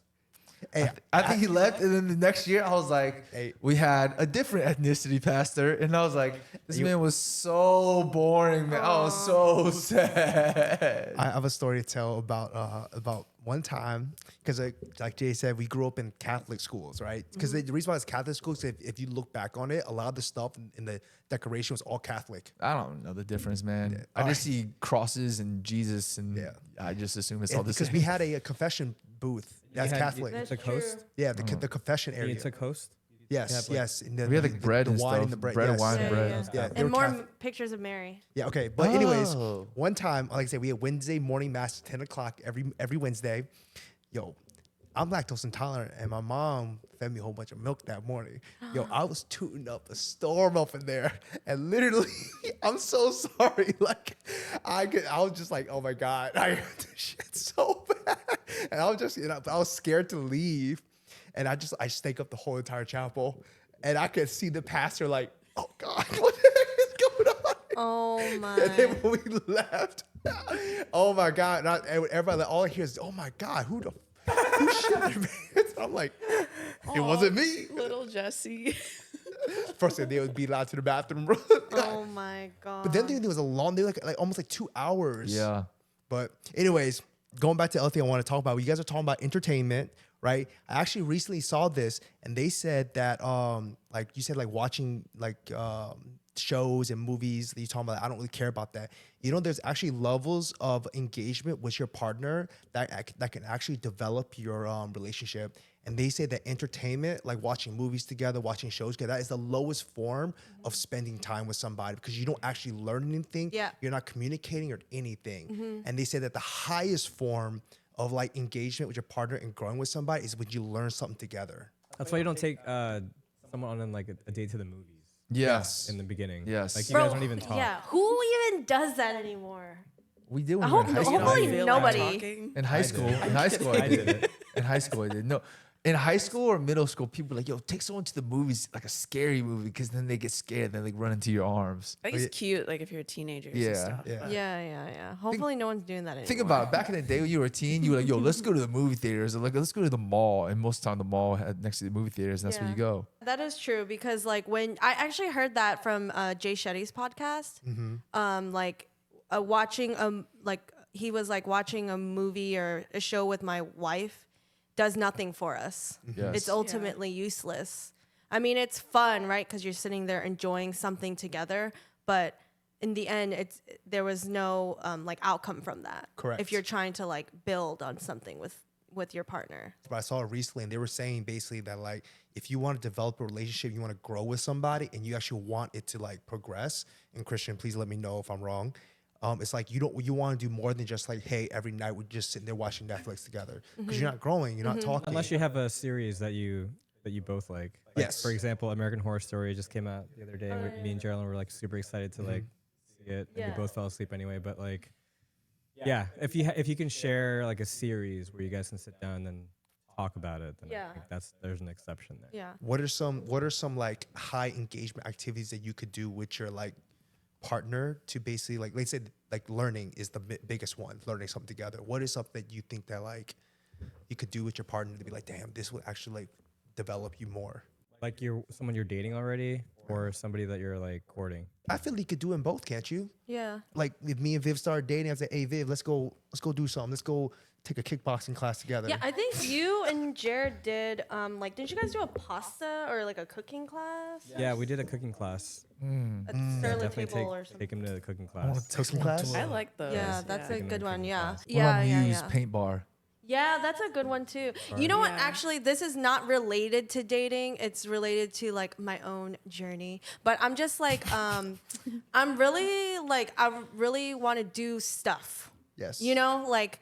Hey, I think he left, and then the next year I was like, Hey. we had a different ethnicity pastor, and I was like, this man was so boring, man. I was so sad. I have a story to tell about one time because like Jay said, we grew up in Catholic schools, right? Because the reason why it's Catholic schools, if you look back on it, a lot of the stuff in the decoration was all Catholic. I don't know the difference, man. Yeah. I just see crosses and Jesus, and Yeah. I just assume it's all the Because same. we had a confession booth that's had- Catholic. That's The coast. true. Yeah, the confession area. You took host. Yes, had, like- yes. And We had, like, bread and wine stuff. and the bread. Bread and yes. wine and bread. Yeah, Yeah, they And were more Catholic. pictures of Mary. Yeah, okay. But anyways, Oh. one time, like I said, we had Wednesday morning mass at 10 o'clock every Wednesday. Yo, I'm lactose intolerant, and my mom fed me a whole bunch of milk that morning. Yo, I was tooting up a storm up in there, and literally, I'm so sorry. Like, I was just like, oh my god, I heard this shit so bad, and I was just, I was scared to leave, and I stake up the whole entire chapel, and I could see the pastor like, oh god, what the heck is going on? Oh And my. then when we left, oh my god! And everybody, all I hear is, "Oh my god, who shit their pants?" I'm like, it wasn't me. Little Jesse. First thing they would be allowed to the bathroom, bro. Oh my god. But then there was a long, they were like almost like 2 hours. Yeah. But anyways, going back to the other thing I want to talk about, you guys are talking about entertainment, right? I actually recently saw this, and they said that, like you said, like watching shows and movies that you're talking about, I don't really care about that. You know, there's actually levels of engagement with your partner that can actually develop your relationship. And they say that entertainment, like watching movies together, watching shows together, that is the lowest form of spending time with somebody because you don't actually learn anything. Yeah. You're not communicating or anything. And they say that the highest form of like engagement with your partner and growing with somebody is when you learn something together. That's why you don't take someone on like a date to the movies Yes. in the beginning. Yes. Like you Bro, guys don't even talk. Yeah, who even does that anymore? We did I when we were in hope high no- school. hopefully I feel nobody. Like talking. In high school. did. In high school, I I did did. it. In high school, I did. No. In high school or middle school, people were like, yo, take someone to the movies, like a scary movie, because then they get scared, then they run into your arms. I think it's cute, like if you're a teenager. Yeah, And stuff. yeah. Yeah. Hopefully no one's doing that anymore. Think about it. Back in the day when you were a teen, you were like, yo, let's go to the movie theaters, or like, let's go to the mall. And most of the time, the mall had next to the movie theaters, and that's where Yeah. you go. That is true because like when I actually heard that from Jay Shetty's podcast, like watching like he was like watching a movie or a show with my wife does nothing for us. Yes. It's ultimately useless. I mean, it's fun, right? Because you're sitting there enjoying something together, but in the end, there was no like outcome from that. Correct. If you're trying to like build on something with your partner. But I saw it recently, and they were saying basically that like if you want to develop a relationship, you want to grow with somebody, and you actually want it to like progress. And Christian, please let me know if I'm wrong. It's like you want to do more than just like, hey, every night we're just sitting there watching Netflix together because you're not growing, you're not talking. Unless you have a series that you both like. Yes. For example, American Horror Story just came out the other day, and me and Geraldine were like super excited to like see it, and Yeah. we both fell asleep anyway. But like, yeah, if you can share like a series where you guys can sit down and talk about it, then Yeah. I think there's an exception there. Yeah. What are some like high engagement activities that you could do with your like partner to basically like, let's say like learning is the biggest one, learning something together. What is something that you think that like you could do with your partner to be like, damn, this would actually like develop you more? Like you're someone you're dating already, or somebody that you're like courting. I feel like you could do in both, can't you? Yeah. Like if me and Viv started dating, I say, hey Viv, let's go do something. Let's go take a kickboxing class together. Yeah, I think you and Jared did like didn't you guys do a pasta or like a cooking class? Yeah, we did a cooking class. At Sterling Definitely table or something. take him to the cooking I want class. to take Cooking someone class? to I like those. Yeah, that's a Taking good them one. cooking Yeah. class. What Yeah, about yeah, Muse yeah. paint bar? Yeah, that's a good one too. You know what? Yeah. Actually, this is not related to dating. It's related to like my own journey. But I'm just like, I'm really like, I really want to do stuff. Yes. You know, like,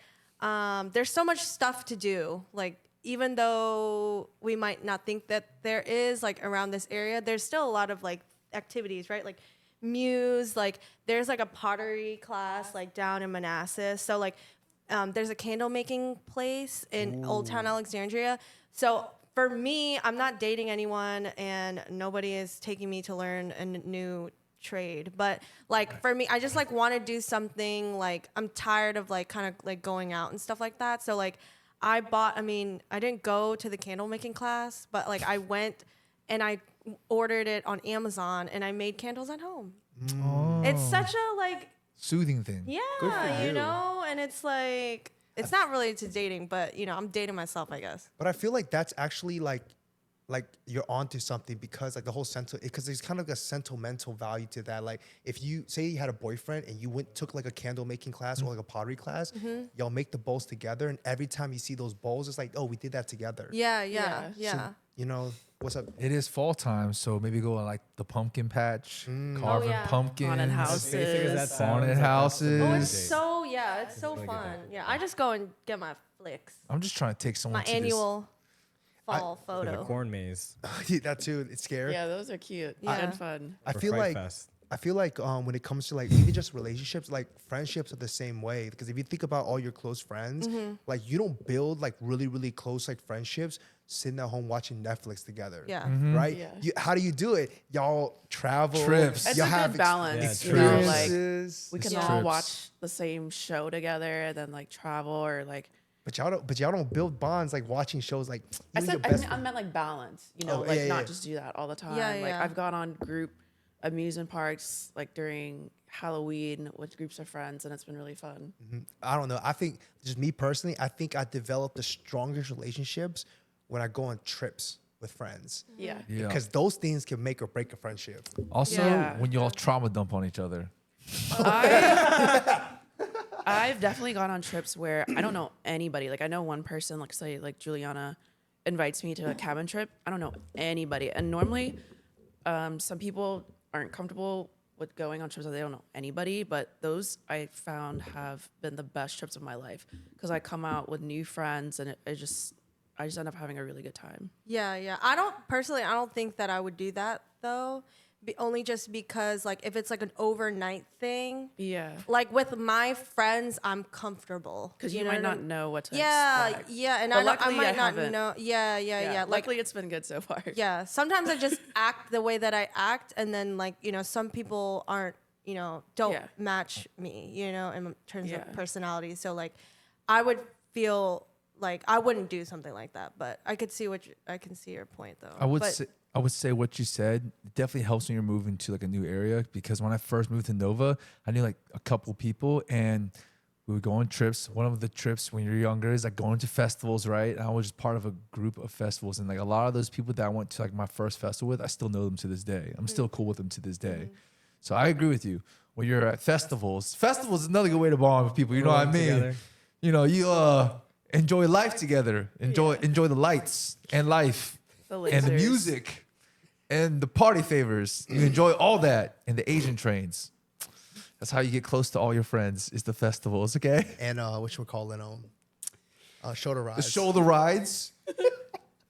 there's so much stuff to do. Like, even though we might not think that there is like around this area, there's still a lot of like activities, right? Like Muse, like there's like a pottery class like down in Manassas. So like, there's a candle making place in Old Town Alexandria. So for me, I'm not dating anyone and nobody is taking me to learn a new trade. But like for me, I just like want to do something like I'm tired of like kind of like going out and stuff like that. So like I didn't go to the candle making class, but like I went and I ordered it on Amazon and I made candles at home. It's such a like Soothing thing. yeah, you know, and it's like it's not related to dating, but you know, I'm dating myself, I guess. But I feel like that's actually like you're onto something because like the whole because there's kind of a sentimental value to that. Like if you say you had a boyfriend and you took like a candle making class or like a pottery class, y'all make the bowls together, and every time you see those bowls, it's like, oh, we did that together. Yeah, yeah, Yeah. yeah. So, you know, what's up? It is fall time, so maybe go on like the pumpkin patch, carving yeah. pumpkins, Haunted As basic as that houses. sounds, Haunted like, that's a houses. Oh, date. it's so it's so really good fun. date. Yeah, I just go and get my flicks, I'm just trying to take someone my to annual fall To the photo. corn maze. That too. It's scary. Yeah, those are cute Yeah. and fun. I or feel Fright like Fest. when it comes to like even just relationships, like friendships are the same way. Because if you think about all your close friends, like you don't build like really, really close like friendships sitting at home watching Netflix together. Yeah. Right? Yeah. How do you do it? Y'all travel. Trips. It's Y'all a have good balance. Yeah, You know, like experiences. we can It's all trips. watch the same show together and then like travel or like. But y'all don't build bonds like watching shows like I even said your best I meant like balance. You know, Oh, like yeah, not yeah. just do that all the time. Yeah, Like yeah. I've gone on group amusement parks like during Halloween with groups of friends, and it's been really fun. I don't know. I think just me personally, I think I developed the strongest relationships when I go on trips with friends. Yeah. Yeah. Because those things can make or break a friendship. Also, Yeah. when you all trauma dump on each other. I've definitely gone on trips where I don't know anybody. Like I know one person, like say like Juliana invites me to a cabin trip. I don't know anybody. And normally some people aren't comfortable with going on trips that they don't know anybody, but those I found have been the best trips of my life because I come out with new friends and I just end up having a really good time. Yeah, yeah. I don't think that I would do that though. Only just because like if it's like an overnight thing, Yeah. like with my friends, I'm comfortable Because you know might what not I mean? know what to Yeah, expect. yeah, and But I luckily might I not haven't. know. Yeah. Like, Luckily it's been good so far. yeah. Sometimes I just act the way that I act, and then like some people aren't, don't Yeah. match me, in terms Yeah. of personality. So like, I would feel like I wouldn't do something like that, but I could see I can see your point though. I would say what you said definitely helps when you're moving to like a new area, because when I first moved to Nova, I knew like a couple people and we would go on trips. One of the trips when you're younger is like going to festivals, right? And I was just part of a group of festivals, and like a lot of those people that I went to like my first festival with, I still know them to this day. I'm still cool with them to this day. So I agree with you. When you're at festivals is another good way to bond with people. You know what I mean? Together. You enjoy life together. Enjoy the lights and life The and the lasers. music and the party favors. You enjoy all that and the Asian trains. That's how you get close to all your friends, is the festivals, okay? And what we're calling shoulder The rides. shoulder rides.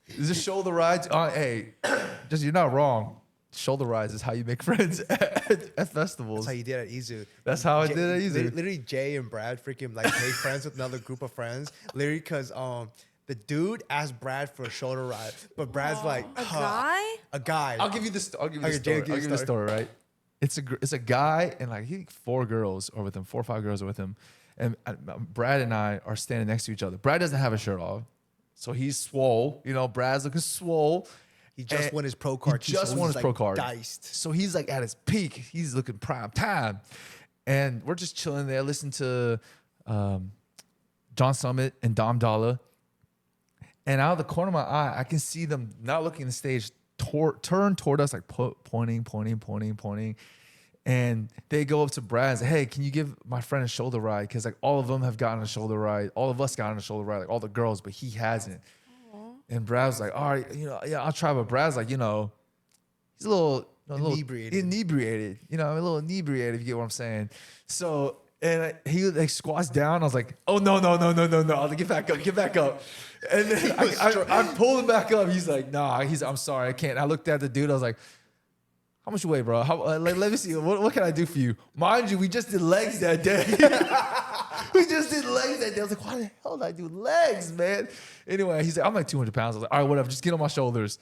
Is the shoulder rides? Hey, you're not wrong. Shoulder rides is how you make friends at festivals. That's how you did at Izu. That's how I did at Izu. Literally, Jay and Brad freaking like made friends with another group of friends. Literally, because the dude asked Brad for a shoulder ride, but Brad's like, a guy? a guy. I'll give you this. I'll give you Okay, the Jay, story. give you I'll give you the the story. Right? It's a guy, and like 4 girls are with him. 4 or 5 girls are with him, and Brad and I are standing next to each other. Brad doesn't have a shirt off, so he's swole. You know, Brad's looking swole. He just And won his pro card. He too, just so won he's, his pro like, card. Diced. So he's like at his peak. He's looking prime time, and we're just chilling there, listening to John Summit and Dom Dalla. And out of the corner of my eye, I can see them not looking at the stage, turn toward us, like pointing. And they go up to Brad and say, "Hey, can you give my friend a shoulder ride? Because like all of them have gotten a shoulder ride. All of us gotten a shoulder ride, like all the girls, but he hasn't." And Brad was like, "All right, yeah, I'll try." But Brad's like, he's a little inebriated. A little inebriated, if you get what I'm saying. So, and he like squats down. I was like, "Oh, no. I was like, get back up. And then I pulled him back up. He's like, "Nah," I'm sorry, I can't. I looked at the dude. I was like, "How much you weigh, bro? Let me see. What can I do for you?" Mind you, we just did legs that day. I was like, "Why the hell did I do legs, man?" Anyway, he's like, "I'm like 200 pounds." I was like, "All right, whatever. Just get on my shoulders."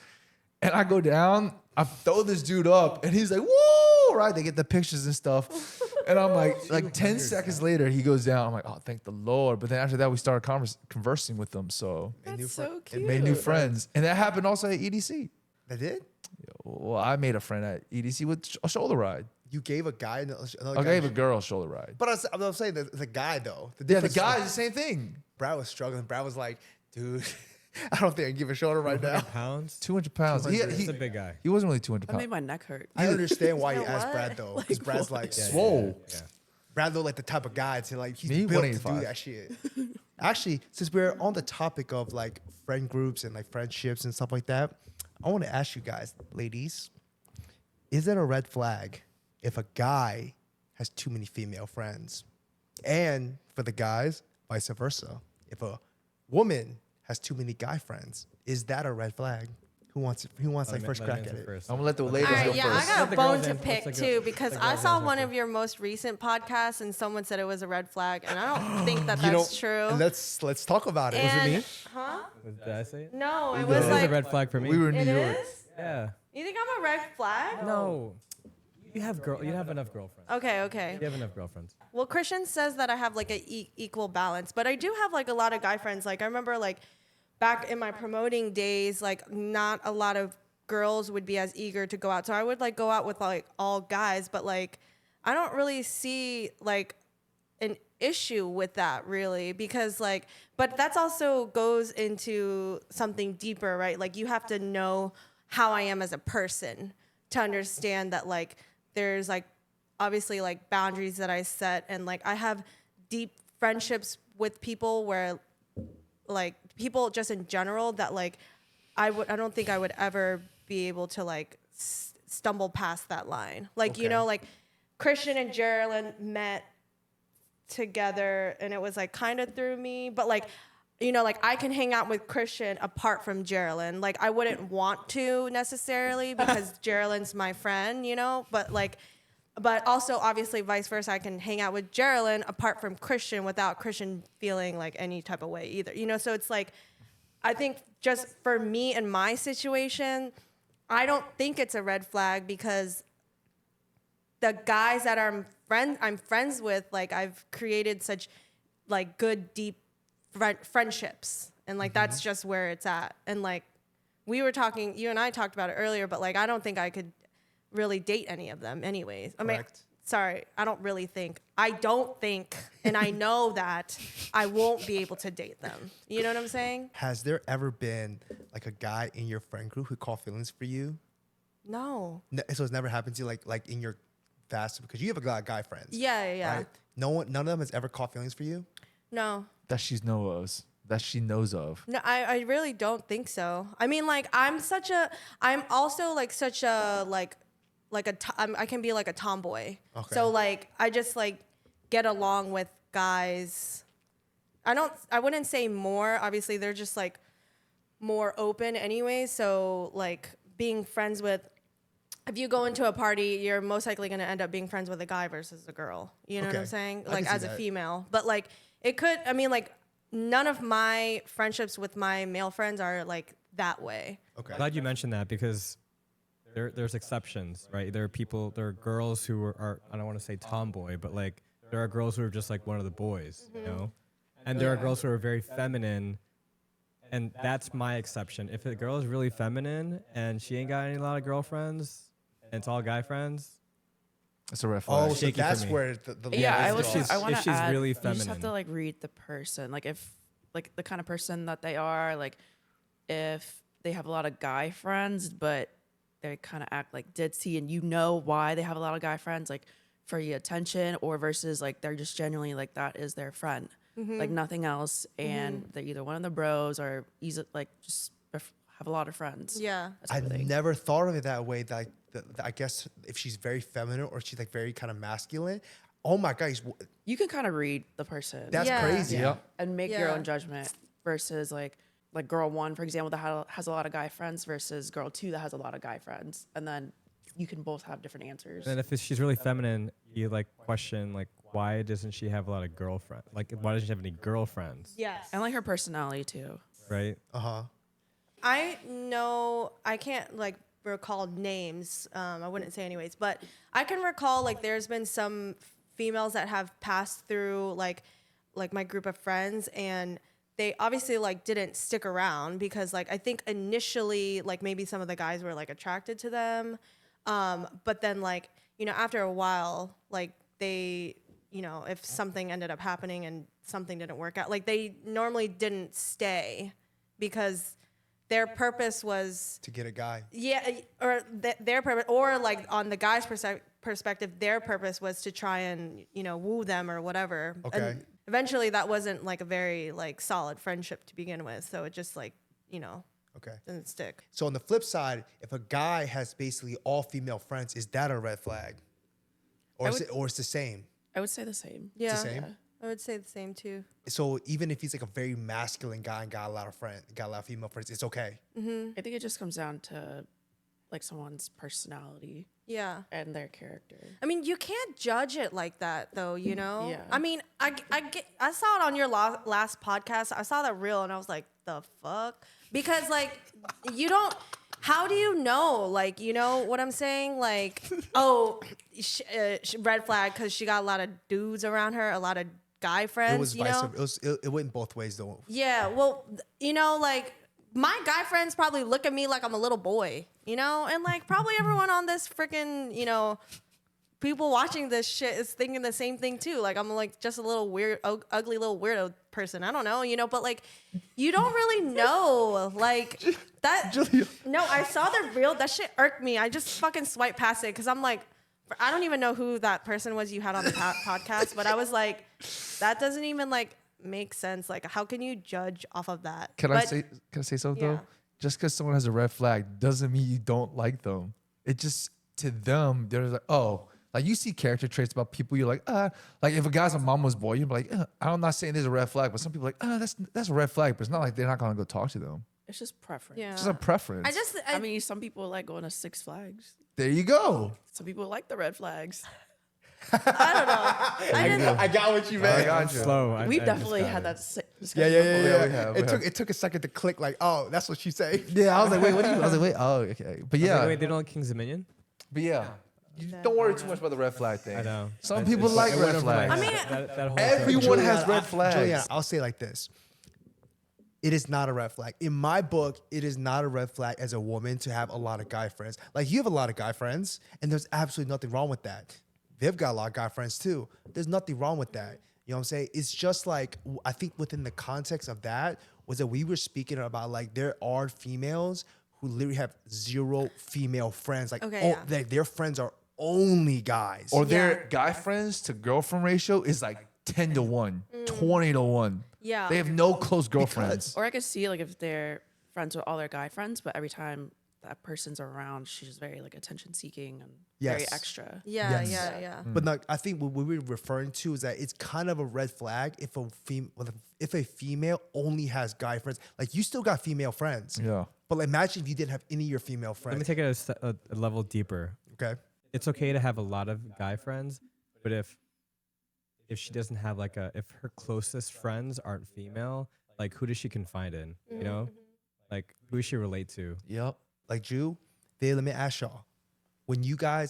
And I go down. I throw this dude up, and he's like, "Woo!" Right? They get the pictures and stuff. And I'm like 10 seconds later, he goes down. I'm like, "Oh, thank the Lord." But then after that, we started conversing with them. So That's so cute. it made new friends. And that happened also at EDC. That did? Well, I made a friend at EDC with a shoulder ride. You gave a guy another I guy. gave a girl a shoulder ride. But I'm saying the guy though. Yeah, the difference guy is is the same thing. Brad was struggling. Brad was like, "Dude, I don't think I can give a shoulder right now." 200 pounds. 200 pounds. He's a big guy. He wasn't really 200 That pounds. made my neck hurt. I understand why you know asked what? Brad though, because Brad's what? like Swole. Yeah. Brad looked like the type of guy to like he's Me, built to do 185. that shit. Actually, since we're on the topic of like friend groups and like friendships and stuff like that, I want to ask you guys, ladies, is it a red flag if a guy has too many female friends? And for the guys, vice versa. If a woman has too many guy friends, is that a red flag? Who wants like first Let crack him at answer it? first. I'm gonna let the ladies All right, go yeah, first. I got Let a the bone girls to in. pick Let the too girl- because let the I girls saw answer one first. of your most recent podcasts and someone said it was a red flag, and I don't think that You know, that's true. And let's talk about it. And- Huh? Did I say it? No, it It was is like a red flag for me. We were in it New York. is. Yeah. You think I'm a red flag? No. You have enough girlfriends. Okay. You have enough girlfriends. Well, Christian says that I have like a equal balance, but I do have like a lot of guy friends. Like I remember like back in my promoting days, like not a lot of girls would be as eager to go out. So I would like go out with like all guys, but like I don't really see like an issue with that really because like but that's also goes into something deeper, right? Like you have to know how I am as a person to understand that like there's like obviously like boundaries that I set and like I have deep friendships with people where like people just in general that like I don't think I would ever be able to like stumble past that line. Like you Okay. know like Christian and Geraldine met together and it was like kind of through me, but like you know like I can hang out with Christian apart from Geraldine. Like I wouldn't want to necessarily because Geraldine's my friend, you know, but also obviously vice versa. I can hang out with Geraldine apart from Christian without Christian feeling like any type of way either, you know. So it's like I think just for me and my situation, I don't think it's a red flag because the guys that I'm friends with, like I've created such like good deep friendships, and like that's just where it's at. And like we were talking, you and I talked about it earlier, but like I don't think I could really date any of them, anyways. I mean, Correct. sorry, I don't think, and I know that I won't be able to date them. You know what I'm saying? Has there ever been like a guy in your friend group who caught feelings for you? No. So it's never happened to you like in your vast because you have a lot of guy friends. Yeah. Right? None of them has ever caught feelings for you. No. That she knows of. No, I really don't think so. I mean, like, I'm also like such a, I can be like a tomboy. Okay. So like, I just like get along with guys. I wouldn't say more, obviously they're just like more open anyway. So like being friends with, if you go into a party, you're most likely going to end up being friends with a guy versus a girl. You know what I'm Okay. saying? I Like can see as a that. female, but like it could, I mean, like none of my friendships with my male friends are like that way. Okay. Glad you mentioned that because there's exceptions, right? There are girls who are I don't want to say tomboy, but like there are girls who are just like one of the boys, you know, and there are girls who are very feminine, and that's my exception. If a girl is really feminine and she ain't got any lot of girlfriends, and it's all guy friends, It's a red flag. Oh, so shaky for that's me. where the Yeah, I line would. is she's- drawn. I want if to she's add. really You just have feminine. to like read the person. Like if like the kind of person that they are. Like if they have a lot of guy friends, but they kind of act like ditzy, and you know why they have a lot of guy friends, like for your attention, or versus like they're just genuinely like that is their friend, like nothing else, and they're either one of the bros or easy like just have a lot of friends. Yeah. That's what I I've think. never thought of it that way. Like, I guess if she's very feminine or she's like very kind of masculine, oh my gosh, You can kind of read the person. that's Yeah. crazy. Yeah. And make your Yeah. own judgment versus like girl one, for example, that has a lot of guy friends versus girl two that has a lot of guy friends, and then you can both have different answers. and if she's really feminine, you like question like why doesn't she have a lot of girlfriends? Like why doesn't she have any girlfriends? Yes. And like her personality too. Right? Uh huh. I know I can't like recall names. I wouldn't say anyways, but I can recall like there's been some females that have passed through like my group of friends, and they obviously like didn't stick around because like I think initially like maybe some of the guys were like attracted to them, but then like after a while like they if something ended up happening and something didn't work out, like they normally didn't stay because their purpose was To get a guy. or their purpose, or like on the guy's perspective, their purpose was to try and woo them or whatever. Okay. And eventually, that wasn't like a very like solid friendship to begin with, so it just like Okay. didn't stick. So on the flip side, if a guy has basically all female friends, is that a red flag? Or it's the same? I would say the same. Yeah, same? I would say the same too. So even if he's like a very masculine guy and got a lot of female friends, it's okay. I think it just comes down to like someone's personality Yeah. and their character. I mean, you can't judge it like that, though. Yeah. I mean, I saw it on your last podcast. I saw that reel, and I was like, the fuck? Because like, you don't. How do you know? Like, you know what I'm saying? Like, oh, red flag because she got a lot of dudes around her, a lot of guy friends. It was vice. It went both ways though. Yeah. Well, like my guy friends probably look at me like I'm a little boy, and like probably everyone on this freaking, people watching this shit is thinking the same thing too. Like I'm like just a little weird, ugly little weirdo person. I don't know, but like you don't really know like that. No, I saw the reel. That shit irked me. I just fucking swiped past it because I'm like, I don't even know who that person was you had on the podcast, but I was like, that doesn't even like make sense. Like, how can you judge off of that? Can I say something yeah. though? Just because someone has a red flag doesn't mean you don't like them. It just to them they're like, oh, like you see character traits about people. You're like, like if a guy's a mama's boy, you're like, I'm not saying there's a red flag, but some people are like, that's a red flag, but it's not like they're not gonna go talk to them. It's just preference. Yeah. It's just a preference. I mean, some people like going to Six Flags. There you go. Some people like the red flags. I got what you meant. I got you. Slow. We've I definitely just had got that it. discussion Yeah. before. we have. It took a second to click. Like, oh, that's what she say. Yeah, I was like, wait, what do you? I was like, wait, oh, okay, but yeah, Wait, they don't like King's Dominion? but yeah. You don't worry too much about the red flag thing. I know. Some people like red flags. I mean, that whole Everyone has red flags. Juliana, I'll say it like this. It is not a red flag. In my book, it is not a red flag as a woman to have a lot of guy friends. Like, you have a lot of guy friends, and there's absolutely nothing wrong with that. They've got a lot of guy friends too. There's nothing wrong with that. You know what I'm saying? It's just like, I think within the context of that was that we were speaking about like there are females who literally have zero female friends. Like, Okay, like their friends are only guys. Or their guy friends to girlfriend ratio is like 10 to 1, 20 to 1. Yeah. They have no close girlfriends. Or I could see like if they're friends with all their guy friends, but every time that person's around, she's just very like attention seeking and very Yes. extra. yeah, Yes. yeah. But like, I think what we're referring to is that it's kind of a red flag if a female only has guy friends. Like, you still got female friends. Yeah. But like, imagine if you didn't have any of your female Let me friends. take it a level deeper. Okay. It's okay to have a lot of guy friends, but if she doesn't have like if her closest friends aren't female, like who does she confide in? You know, like who does she relate to? Yep. Like, Drew, let me ask y'all. When you're going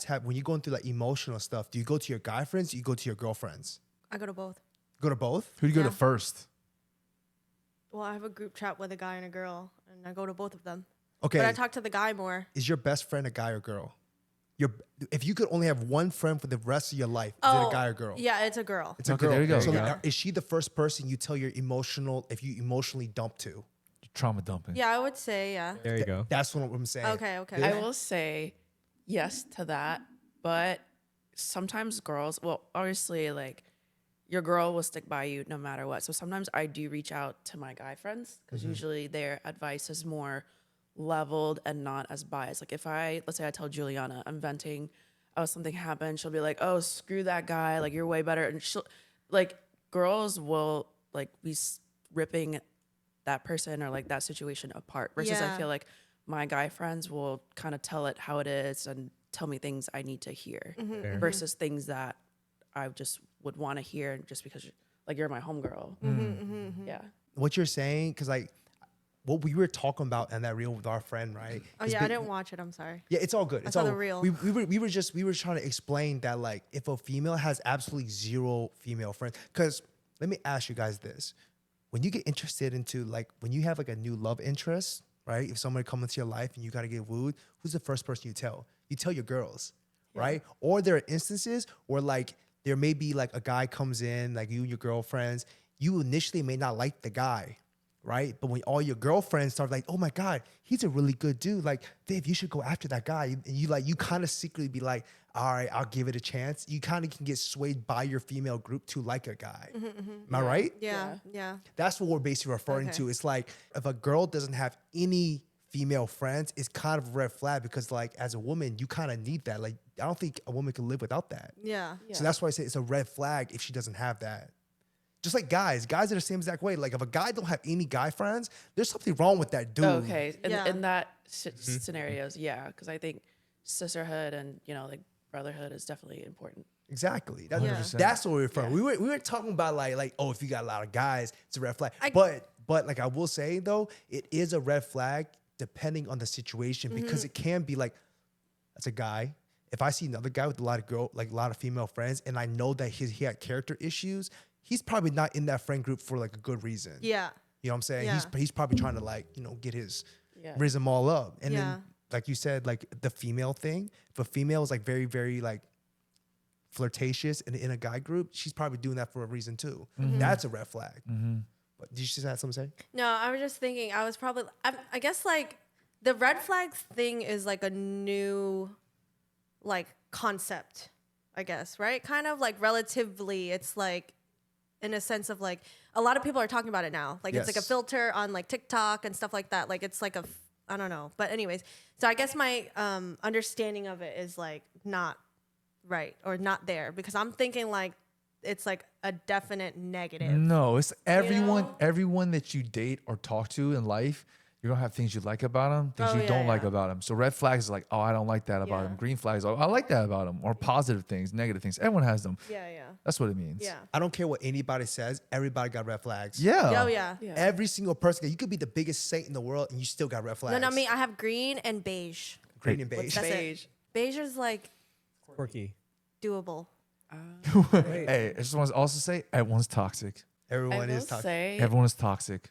through like emotional stuff, do you go to your guy friends or you go to your girlfriends? I go to both. Go to both? Who'd you go Yeah. to first? Well, I have a group chat with a guy and a girl, and I go to both of them. Okay. But I talk to the guy more. Is your best friend a guy or girl? If you could only have one friend for the rest of your life, is it a guy or girl? Yeah, it's a girl. It's a Okay, girl. there you go. So Yeah. is she the first person you tell if you emotionally dump to? Trauma dumping. Yeah, I would say, yeah. There you go. That's what I'm saying. Okay. I will say yes to that, but sometimes girls, well, obviously, like your girl will stick by you no matter what. So sometimes I do reach out to my guy friends because usually their advice is more leveled and not as biased. Like if let's say I tell Juliana I'm venting, oh, something happened, she'll be like, oh, screw that guy, like you're way better. And she'll, like, girls will like be ripping that person or like that situation apart versus I Yeah. feel like my guy friends will kind of tell it how it is and tell me things I need to hear Fair. versus things that I just would want to hear just because like you're my homegirl. Yeah. What you're saying, because like what we were talking about in that reel with our friend, right? Oh, is yeah, ba- I didn't watch it. I'm sorry. Yeah, it's all good. I It's saw all the reel. We were trying to explain that like if a female has absolutely zero female friends, because let me ask you guys this: when you get interested into like when you have like a new love interest, right? If somebody comes into your life and you gotta get wooed, who's the first person you tell? You tell your girls, right? Or there are instances where like there may be like a guy comes in, like you and your girlfriends, you initially may not like the guy, right? But when all your girlfriends start like, oh my God, he's a really good dude. Like, Dave, you should go after that guy. And you kind of secretly be like, all right, I'll give it a chance. You kind of can get swayed by your female group to like a guy. Am I right? Yeah. That's what we're basically referring Okay. to. It's like if a girl doesn't have any female friends, it's kind of a red flag because like as a woman, you kind of need that. Like, I don't think a woman can live without that. Yeah. So that's why I say it's a red flag if she doesn't have that. Just like guys are the same exact way. Like if a guy don't have any guy friends, there's something wrong with that dude. Okay. Yeah. In that scenarios, yeah, because I think sisterhood and like brotherhood is definitely important. Exactly. Yeah. 100%. That's what we're from. Yeah. We were talking about like oh, if you got a lot of guys, it's a red flag. I- But like I will say though, it is a red flag depending on the situation because it can be like that's a guy. If I see another guy with a lot of female friends, and I know that he had character issues, he's probably not in that friend group for like a good reason. Yeah. You know what I'm saying? Yeah. He's probably trying to like, get his Yeah. rhythm all up. And Yeah. then like you said, like the female thing, if a female is like very, very like flirtatious and in a guy group, she's probably doing that for a reason too. That's a red flag. But did you just have something to say? No, I was just thinking, I guess like the red flags thing is like a new like concept, I guess, right? Kind of like relatively, it's like in a sense of like a lot of people are talking about it now. Like it's like a Yes. filter on like TikTok and stuff like that. Like it's like I don't know. But anyways, so I guess my understanding of it is like not right or not there because I'm thinking like it's like a definite negative. No, it's everyone. know? Everyone that you date or talk to in life, you're gonna have things you like about them, things Oh, you yeah, don't like yeah. about them. So red flags is like, oh, I don't like that about Yeah. him. Green flags, oh, I like that about him. Or positive things, negative things. Everyone has them. Yeah. That's what it means. Yeah. I don't care what anybody says. Everybody got red flags. Yeah. Oh yeah. Yeah. Every single person. You could be the biggest saint in the world and you still got red flags. No, not me. I have green and beige. Green and beige. That's Beige. it. Beige is like Quirky. doable. Hey, I just want to also say everyone's toxic. Everyone I will is toxic. say, Everyone is toxic.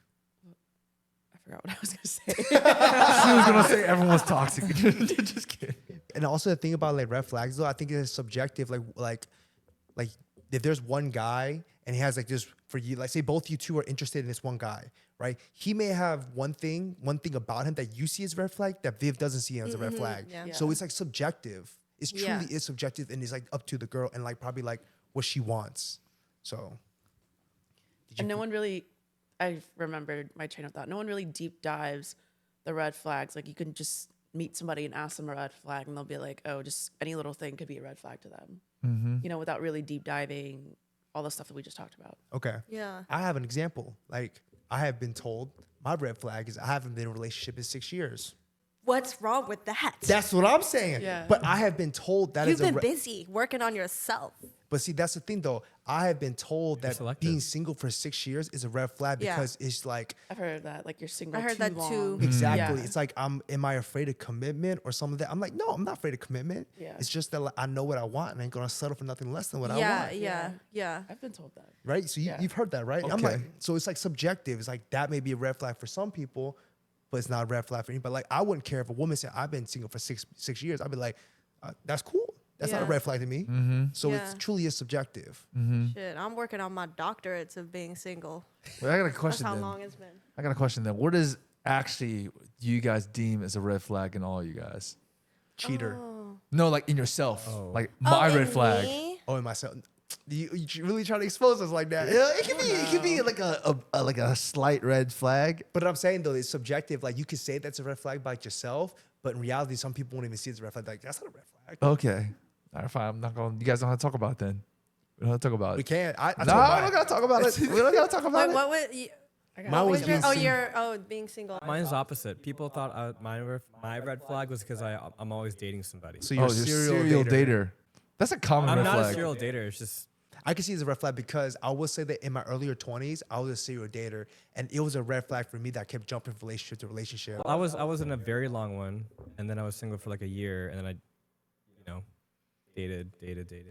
I forgot what I was gonna say. She was gonna say everyone's toxic. Just kidding. And also the thing about like red flags though, I think it's subjective. Like if there's one guy and he has like this for you, like say both you two are interested in this one guy, right? He may have one thing about him that you see as a red flag that Viv doesn't see as a red flag. yeah. So it's like subjective. It's truly Yeah. is subjective and it's like up to the girl and like probably like what she wants. So And no one really, I remembered my train of thought. No one really deep dives the red flags. Like you can just meet somebody and ask them a red flag, and they'll be like, "Oh, just any little thing could be a red flag to them." Without really deep diving all the stuff that we just talked about. okay. Yeah. I have an example. Like I have been told my red flag is I haven't been in a relationship in 6 years. What's wrong with that? That's what I'm saying. Yeah. But I have been told that You've is a been red. busy working on yourself. But see, that's the thing though. I have been told that selective. being single for 6 years is a red flag Yeah. because it's like I've heard that. Like you're single. I heard too that long. too. exactly. Yeah. It's like am I afraid of commitment or something like that? I'm like, no, I'm not afraid of commitment. Yeah. It's just that like, I know what I want and I ain't gonna settle for nothing less than what I Yeah, want. yeah. I've been told that. Right? So Yeah. you've heard that, right? I'm Okay. like, so it's like subjective. It's like that may be a red flag for some people, but it's not a red flag for anybody. Like I wouldn't care if a woman said I've been single for six years. I'd be like, that's cool. That's not a Yeah. red flag to me. So Yeah. it truly is subjective. Shit, I'm working on my doctorates of being single. Well, I got a That's question how then. long it's been. I got a question then. What is actually you guys deem as a red flag in all you guys? Cheater. No, like in yourself. Oh. Like my in red flag. me? Oh, and myself. You really trying to expose us like that? Yeah, it could be like a slight red flag. But I'm saying though, it's subjective. Like you could say that's a red flag by yourself, but in reality, some people won't even see it as a red flag. Like that's not a red flag. Okay. All right, fine. I'm not going. You guys don't have to talk about it then. We don't have to talk about We it. can't. I No, told we mine. don't gotta talk about it. We don't gotta talk about Wait, it. what would you, I got Mine it. was what's your, being being single. Mine's opposite. People thought my red flag was because I'm always dating somebody. So you're Oh, a you're serial dater. That's a common I'm red not flag. a serial dater. It's just I can see it as a red flag because I will say that in my earlier 20s, I was a serial dater, and it was a red flag for me that I kept jumping from relationship to relationship. I was in a very long one, and then I was single for like a year, and then I, dated.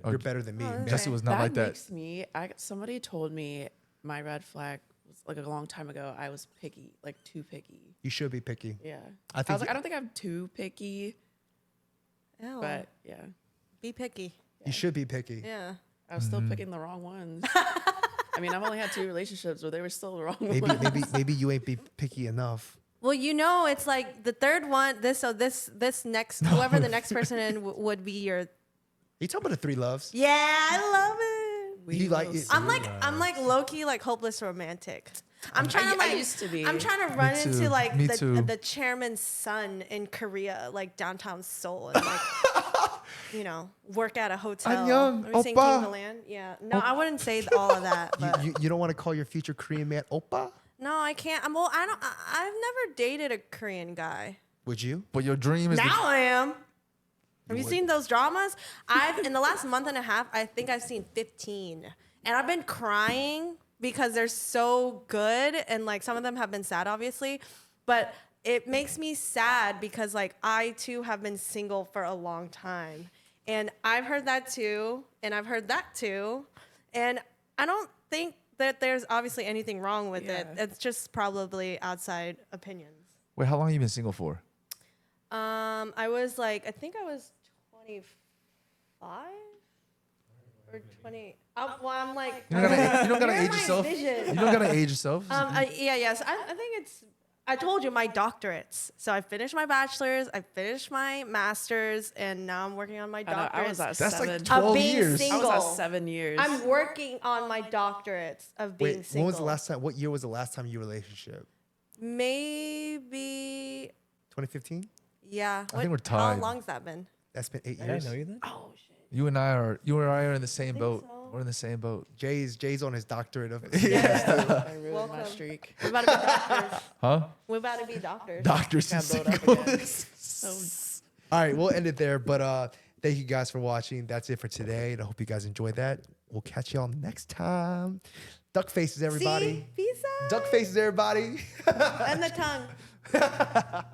You're better than me. Oh, man. Jesse was not like that. Makes me. Somebody told me my red flag was like a long time ago. I was picky, like too picky. You should be picky. Yeah. I I think was like, I don't think I'm too picky, Ew. but yeah, Be picky. You should be picky. Yeah. I was still picking the wrong ones. I mean, I've only had 2 relationships, but they were still the wrong Maybe ones. maybe you ain't be picky enough. Well, it's like the third one. This next whoever the next person in would be your. You talking about the 3 loves? Yeah, I love it. We You like will it- see. I'm like low key like hopeless romantic. I'm trying to I like used to be. I'm trying to run too. into like Me too. the chairman's son in Korea, like downtown Seoul, and like work at a hotel. Annyeong, Have you seen King of the oppa. Land? Yeah. No, I wouldn't say all of that, but You don't want to call your future Korean man oppa? no, I can't. I've never dated a Korean guy. Would you? But your dream is Now I am. Have you seen those dramas? In the last month and a half, I think I've seen 15. And I've been crying because they're so good, and like some of them have been sad, obviously. But it makes me sad because like I too have been single for a long time. And I've heard that too, and I've heard that too. And I don't think that there's obviously anything wrong with it. Yeah. It's just probably outside opinions. Wait, how long have you been single for? I was like, I think I was 25 or 20. Well, I'm like, You don't gotta You're age my yourself. vision. You don't gotta age yourself. Yes. I think it's. I told you my doctorates. So I finished my bachelor's, I finished my master's, and now I'm working on my I know, doctorates. I was at That's 7. like of 12 being years. I single. was at 7 years. I'm working on my doctorates of being Wait, single. when was the last time? What year was the last time you were in a relationship? Maybe. 2015? Yeah. I think we're How tied. long's that been? That's been 8 Did I years. know you then? oh shit. You and I are in the same think boat. so. We're in the same boat. Jay's on his doctorate of I ruined my Welcome. streak. We're about to be doctors. Huh? We're about to be doctors. Doctors and Can't build up again. singleness. So All right, we'll end it there. But thank you guys for watching. That's it for today. And I hope you guys enjoyed that. We'll catch y'all next time. Duck faces, everybody. See? Peace out. Duck faces, everybody. And the tongue.